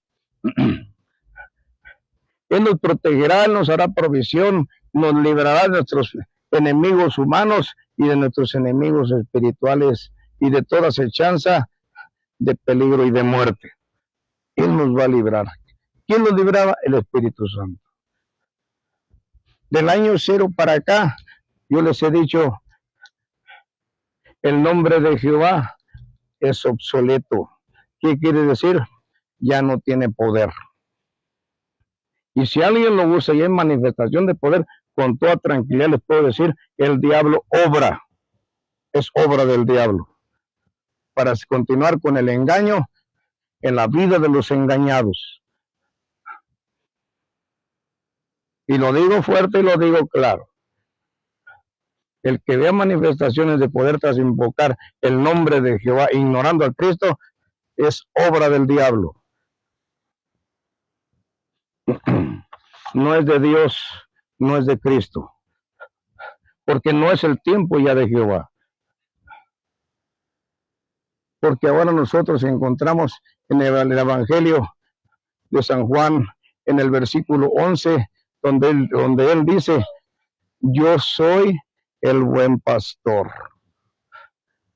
Él nos protegerá, Él nos hará provisión, nos librará de nuestros enemigos humanos y de nuestros enemigos espirituales y de toda acechanza, de peligro y de muerte. Él nos va a librar. ¿Quién nos libraba? El Espíritu Santo. Del año 0 para acá, yo les he dicho, el nombre de Jehová es obsoleto. ¿Qué quiere decir? Ya no tiene poder. Y si alguien lo usa y es manifestación de poder, con toda tranquilidad les puedo decir, el diablo obra, es obra del diablo, para continuar con el engaño en la vida de los engañados. Y lo digo fuerte y lo digo claro. El que vea manifestaciones de poder tras invocar el nombre de Jehová, ignorando al Cristo, es obra del diablo. No es de Dios, no es de Cristo. Porque no es el tiempo ya de Jehová. Porque ahora nosotros encontramos en el Evangelio de San Juan, en el versículo 11, donde él dice, yo soy el buen pastor.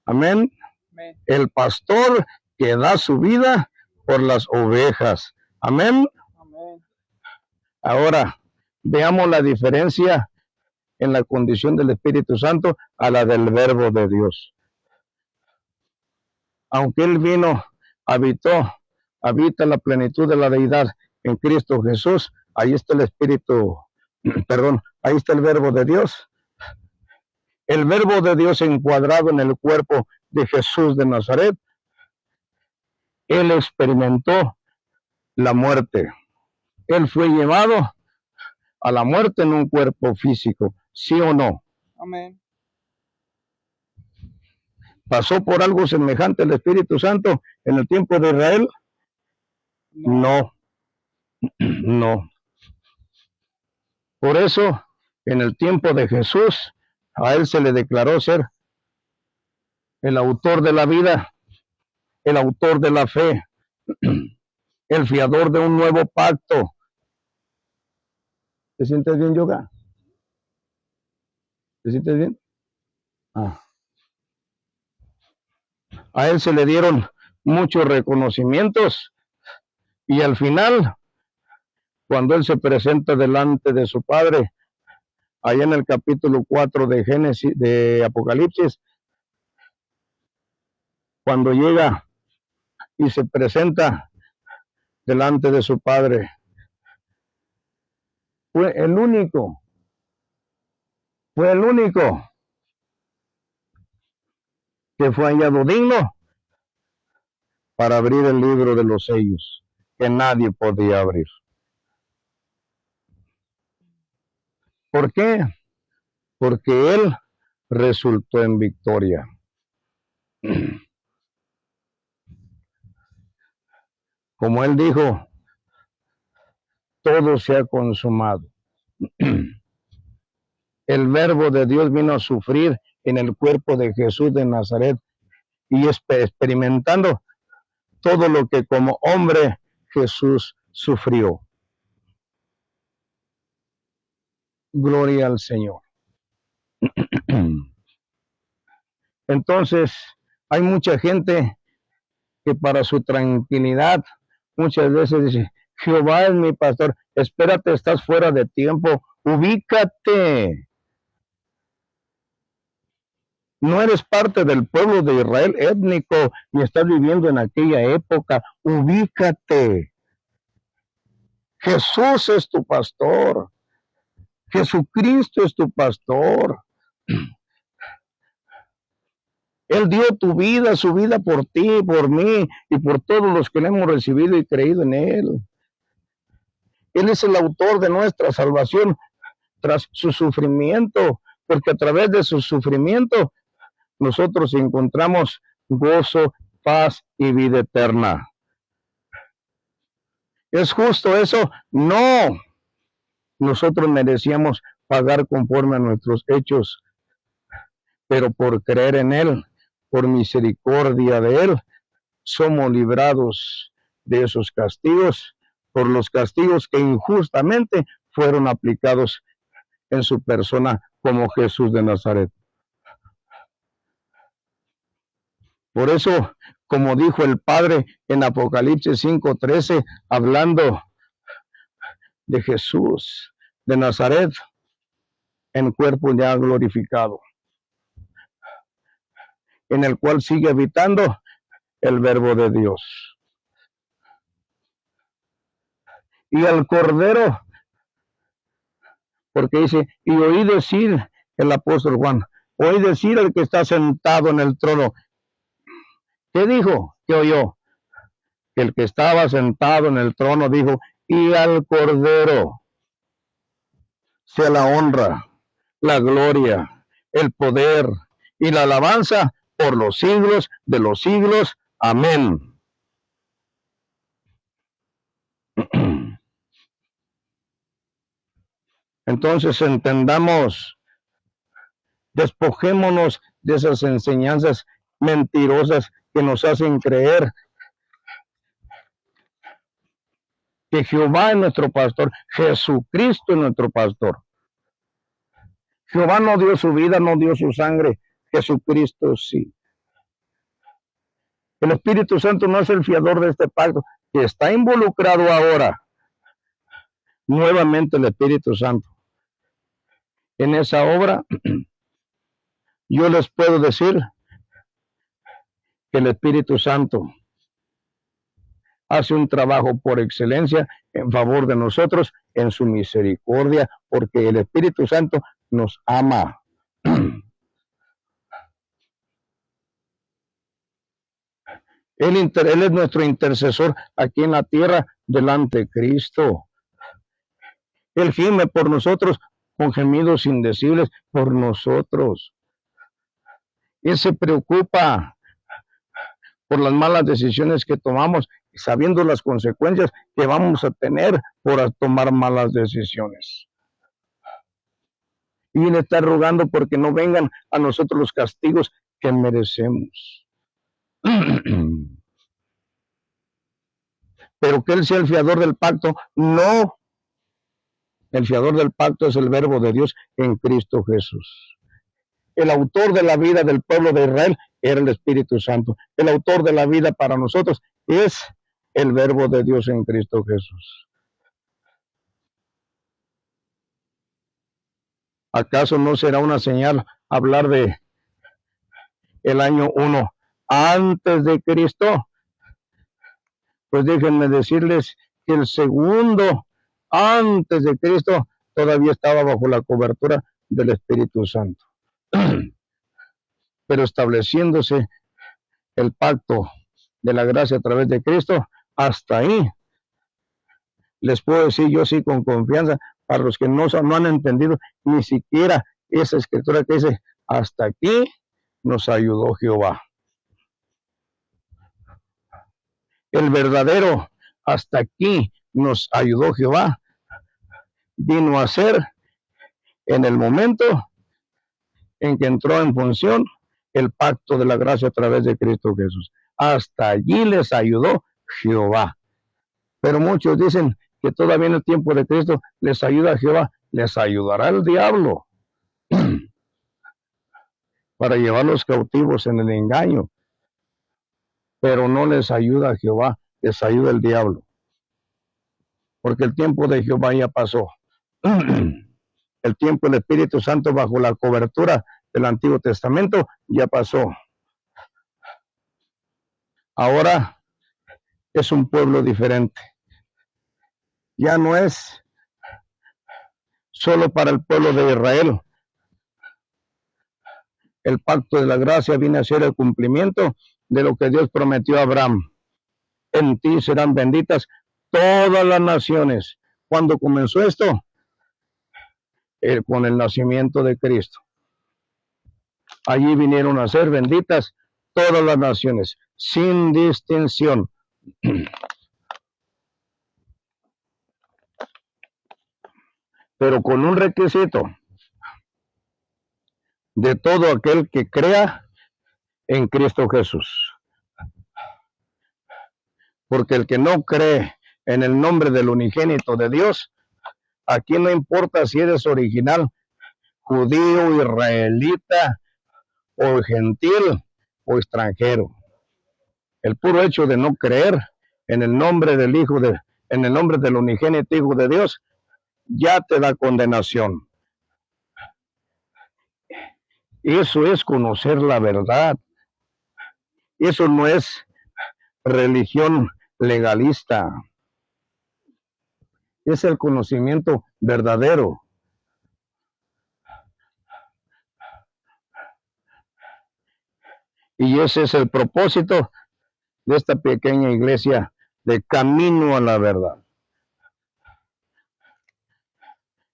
Amén. Amén. El pastor que da su vida por las ovejas. Amén. Amén. Ahora, veamos la diferencia en la condición del Espíritu Santo a la del Verbo de Dios. Aunque Él vino, habita la plenitud de la deidad en Cristo Jesús, ahí está el Espíritu, ahí está el Verbo de Dios. El Verbo de Dios encuadrado en el cuerpo de Jesús de Nazaret, Él experimentó la muerte. Él fue llevado a la muerte en un cuerpo físico, ¿sí o no? Amén. ¿Pasó por algo semejante el Espíritu Santo en el tiempo de Israel? No. No. Por eso, en el tiempo de Jesús, a Él se le declaró ser el autor de la vida, el autor de la fe, el fiador de un nuevo pacto. ¿Te sientes bien, Yoga? ¿Te sientes bien? A Él se le dieron muchos reconocimientos y al final, cuando Él se presenta delante de su Padre, allá en el capítulo 4 de Génesis, de Apocalipsis, cuando llega y se presenta delante de su Padre, fue el único que fue hallado digno para abrir el libro de los sellos, que nadie podía abrir. ¿Por qué? Porque Él resultó en victoria. Como Él dijo, todo se ha consumado. El Verbo de Dios vino a sufrir en el cuerpo de Jesús de Nazaret y experimentando todo lo que como hombre Jesús sufrió. Gloria al Señor. Entonces, hay mucha gente que para su tranquilidad muchas veces dice, Jehová es mi pastor. Espérate, estás fuera de tiempo. Ubícate. No eres parte del pueblo de Israel étnico, ni estás viviendo en aquella época. Ubícate. Jesús es tu pastor. Jesucristo es tu pastor. Él dio tu vida, su vida por ti, por mí y por todos los que le hemos recibido y creído en Él. Él es el autor de nuestra salvación tras su sufrimiento, porque a través de su sufrimiento nosotros encontramos gozo, paz y vida eterna. ¿Es justo eso? No. Nosotros merecíamos pagar conforme a nuestros hechos, pero por creer en Él, por misericordia de Él, somos librados de esos castigos por los castigos que injustamente fueron aplicados en su persona como Jesús de Nazaret. Por eso, como dijo el Padre en Apocalipsis 5:13, hablando de Jesús de Nazaret en cuerpo ya glorificado, en el cual sigue habitando el Verbo de Dios. Y al Cordero, porque dice, y oí decir el apóstol Juan, oí decir al que está sentado en el trono. ¿Qué dijo? ¿Qué oyó? Que el que estaba sentado en el trono dijo, y al Cordero sea la honra, la gloria, el poder y la alabanza por los siglos de los siglos. Amén. Entonces entendamos, despojémonos de esas enseñanzas mentirosas que nos hacen creer que Jehová es nuestro pastor, Jesucristo es nuestro pastor. Jehová no dio su vida, no dio su sangre, Jesucristo sí. El Espíritu Santo no es el fiador de este pacto, que está involucrado ahora nuevamente el Espíritu Santo. En esa obra, yo les puedo decir que el Espíritu Santo hace un trabajo por excelencia en favor de nosotros, en su misericordia, porque el Espíritu Santo nos ama. Él es nuestro intercesor aquí en la tierra delante de Cristo. Él gime por nosotros con gemidos indecibles por nosotros. Él se preocupa por las malas decisiones que tomamos, sabiendo las consecuencias que vamos a tener por tomar malas decisiones. Y Él está rogando porque no vengan a nosotros los castigos que merecemos. Pero que Él sea el fiador del pacto, no. El fiador del pacto es el Verbo de Dios en Cristo Jesús. El autor de la vida del pueblo de Israel era el Espíritu Santo. El autor de la vida para nosotros es el Verbo de Dios en Cristo Jesús. ¿Acaso no será una señal hablar de el año 1 antes de Cristo? Pues déjenme decirles que el segundo antes de Cristo todavía estaba bajo la cobertura del Espíritu Santo. Pero estableciéndose el pacto de la gracia a través de Cristo, hasta ahí les puedo decir yo sí con confianza, para los que no han entendido ni siquiera esa escritura que dice, hasta aquí nos ayudó Jehová. El verdadero hasta aquí nos ayudó Jehová vino a ser en el momento en que entró en función el pacto de la gracia a través de Cristo Jesús. Hasta allí les ayudó Jehová. Pero muchos dicen que todavía en el tiempo de Cristo les ayuda Jehová. Les ayudará el diablo para llevarlos cautivos en el engaño. Pero no les ayuda Jehová, les ayuda el diablo. Porque el tiempo de Jehová ya pasó. El tiempo del Espíritu Santo bajo la cobertura del Antiguo Testamento ya pasó. Ahora es un pueblo diferente. Ya no es solo para el pueblo de Israel. El pacto de la gracia viene a ser el cumplimiento de lo que Dios prometió a Abraham. En ti serán benditas todas las naciones. ¿Cuándo comenzó esto? Con el nacimiento de Cristo. Allí vinieron a ser benditas todas las naciones, sin distinción. Pero con un requisito: de todo aquel que crea en Cristo Jesús. Porque el que no cree en el nombre del unigénito de Dios. Aquí no importa si eres original, judío, israelita, o gentil, o extranjero. El puro hecho de no creer en el nombre del en el nombre del unigénito Hijo de Dios, ya te da condenación. Eso es conocer la verdad. Eso no es religión legalista. Es el conocimiento verdadero. Y ese es el propósito de esta pequeña iglesia de camino a la verdad.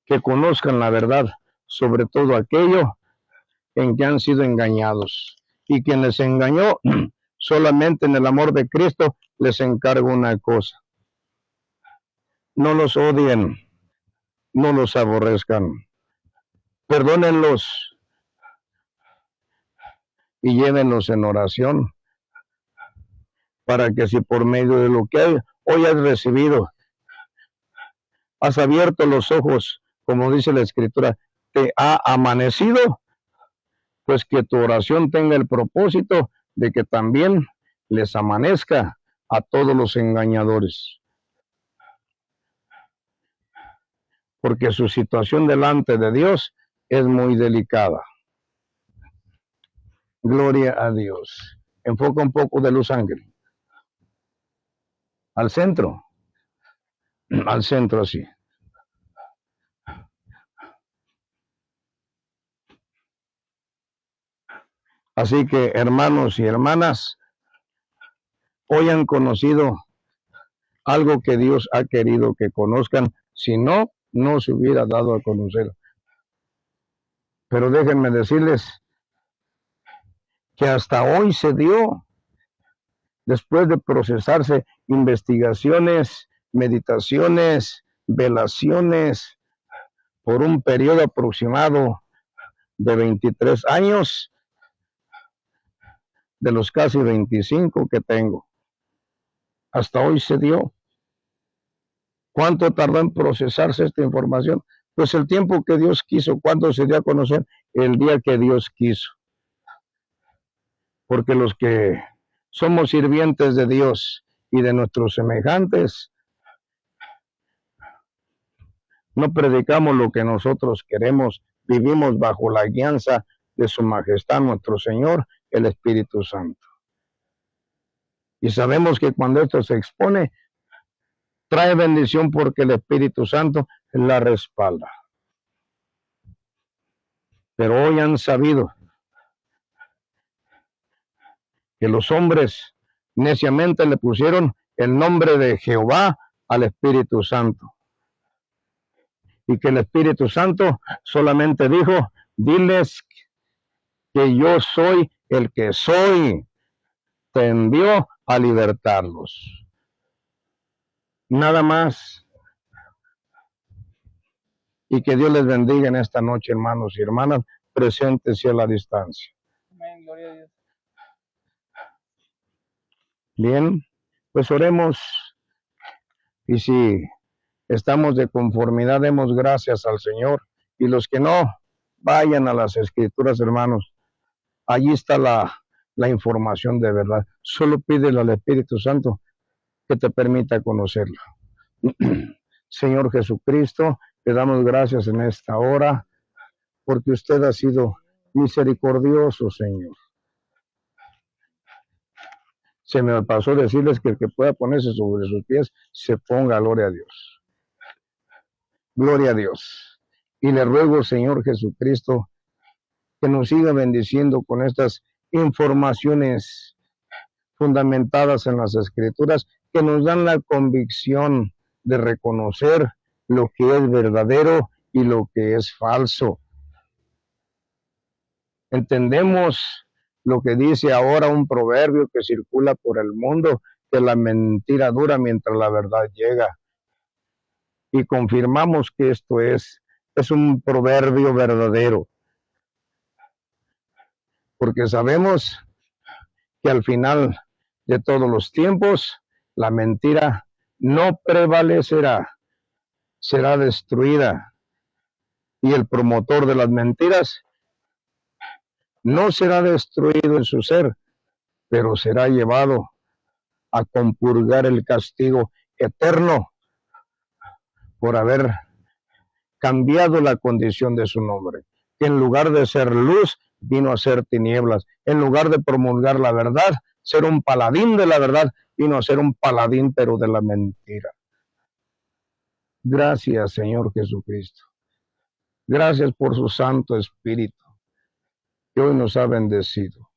Que conozcan la verdad, sobre todo aquello en que han sido engañados. Y quien les engañó, solamente en el amor de Cristo les encargo una cosa: no los odien, no los aborrezcan, perdónenlos y llévenlos en oración, para que si por medio de lo que hoy has recibido, has abierto los ojos, como dice la Escritura, te ha amanecido, pues que tu oración tenga el propósito de que también les amanezca a todos los engañadores. Porque su situación delante de Dios es muy delicada. Gloria a Dios. Enfoca un poco de luz, Ángel. Al centro. Al centro, así. Así que, hermanos y hermanas, hoy han conocido algo que Dios ha querido que conozcan. Si no, no se hubiera dado a conocer. Pero déjenme decirles que hasta hoy se dio, después de procesarse investigaciones, meditaciones, velaciones, por un periodo aproximado de 23 años, de los casi 25 que tengo. Hasta hoy se dio. ¿Cuánto tardó en procesarse esta información? Pues el tiempo que Dios quiso. ¿Cuándo se dio a conocer? El día que Dios quiso. Porque los que somos sirvientes de Dios y de nuestros semejantes, no predicamos lo que nosotros queremos, vivimos bajo la guianza de su majestad, nuestro Señor, el Espíritu Santo. Y sabemos que cuando esto se expone, trae bendición porque el Espíritu Santo la respalda. Pero hoy han sabido que los hombres neciamente le pusieron el nombre de Jehová al Espíritu Santo. Y que el Espíritu Santo solamente dijo: diles que yo soy el que soy. Te envió a libertarlos. Nada más. Y que Dios les bendiga en esta noche, hermanos y hermanas, presentes y a la distancia. Amén, gloria a Dios. Bien, pues oremos. Y si estamos de conformidad, demos gracias al Señor. Y los que no, vayan a las Escrituras, hermanos. Allí está la información de verdad. Solo pídele al Espíritu Santo que te permita conocerla. Señor Jesucristo, te damos gracias en esta hora, porque usted ha sido misericordioso, Señor. Se me pasó decirles que el que pueda ponerse sobre sus pies, se ponga. Gloria a Dios. Gloria a Dios. Y le ruego, Señor Jesucristo, que nos siga bendiciendo con estas informaciones fundamentadas en las Escrituras, que nos dan la convicción de reconocer lo que es verdadero y lo que es falso. Entendemos lo que dice ahora un proverbio que circula por el mundo, que la mentira dura mientras la verdad llega. Y confirmamos que esto es un proverbio verdadero. Porque sabemos que al final de todos los tiempos, la mentira no prevalecerá, será destruida. Y el promotor de las mentiras no será destruido en su ser, pero será llevado a compurgar el castigo eterno por haber cambiado la condición de su nombre, que en lugar de ser luz, vino a ser tinieblas. En lugar de promulgar la verdad, ser un paladín de la verdad, vino a ser un paladín, pero de la mentira. Gracias, Señor Jesucristo. Gracias por su Santo Espíritu, que hoy nos ha bendecido.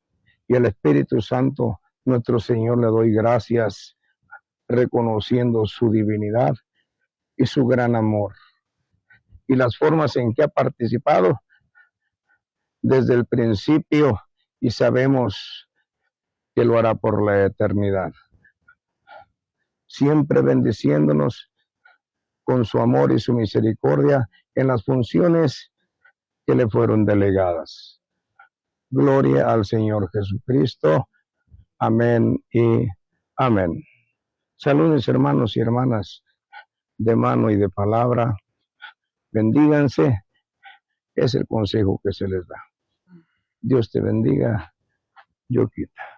Y el Espíritu Santo, nuestro Señor, le doy gracias, reconociendo su divinidad y su gran amor, y las formas en que ha participado desde el principio, y sabemos que lo hará por la eternidad, siempre bendiciéndonos con su amor y su misericordia en las funciones que le fueron delegadas. Gloria al Señor Jesucristo. Amén y amén. Saludos, hermanos y hermanas, de mano y de palabra. Bendíganse, es el consejo que se les da. Dios te bendiga, yo quita.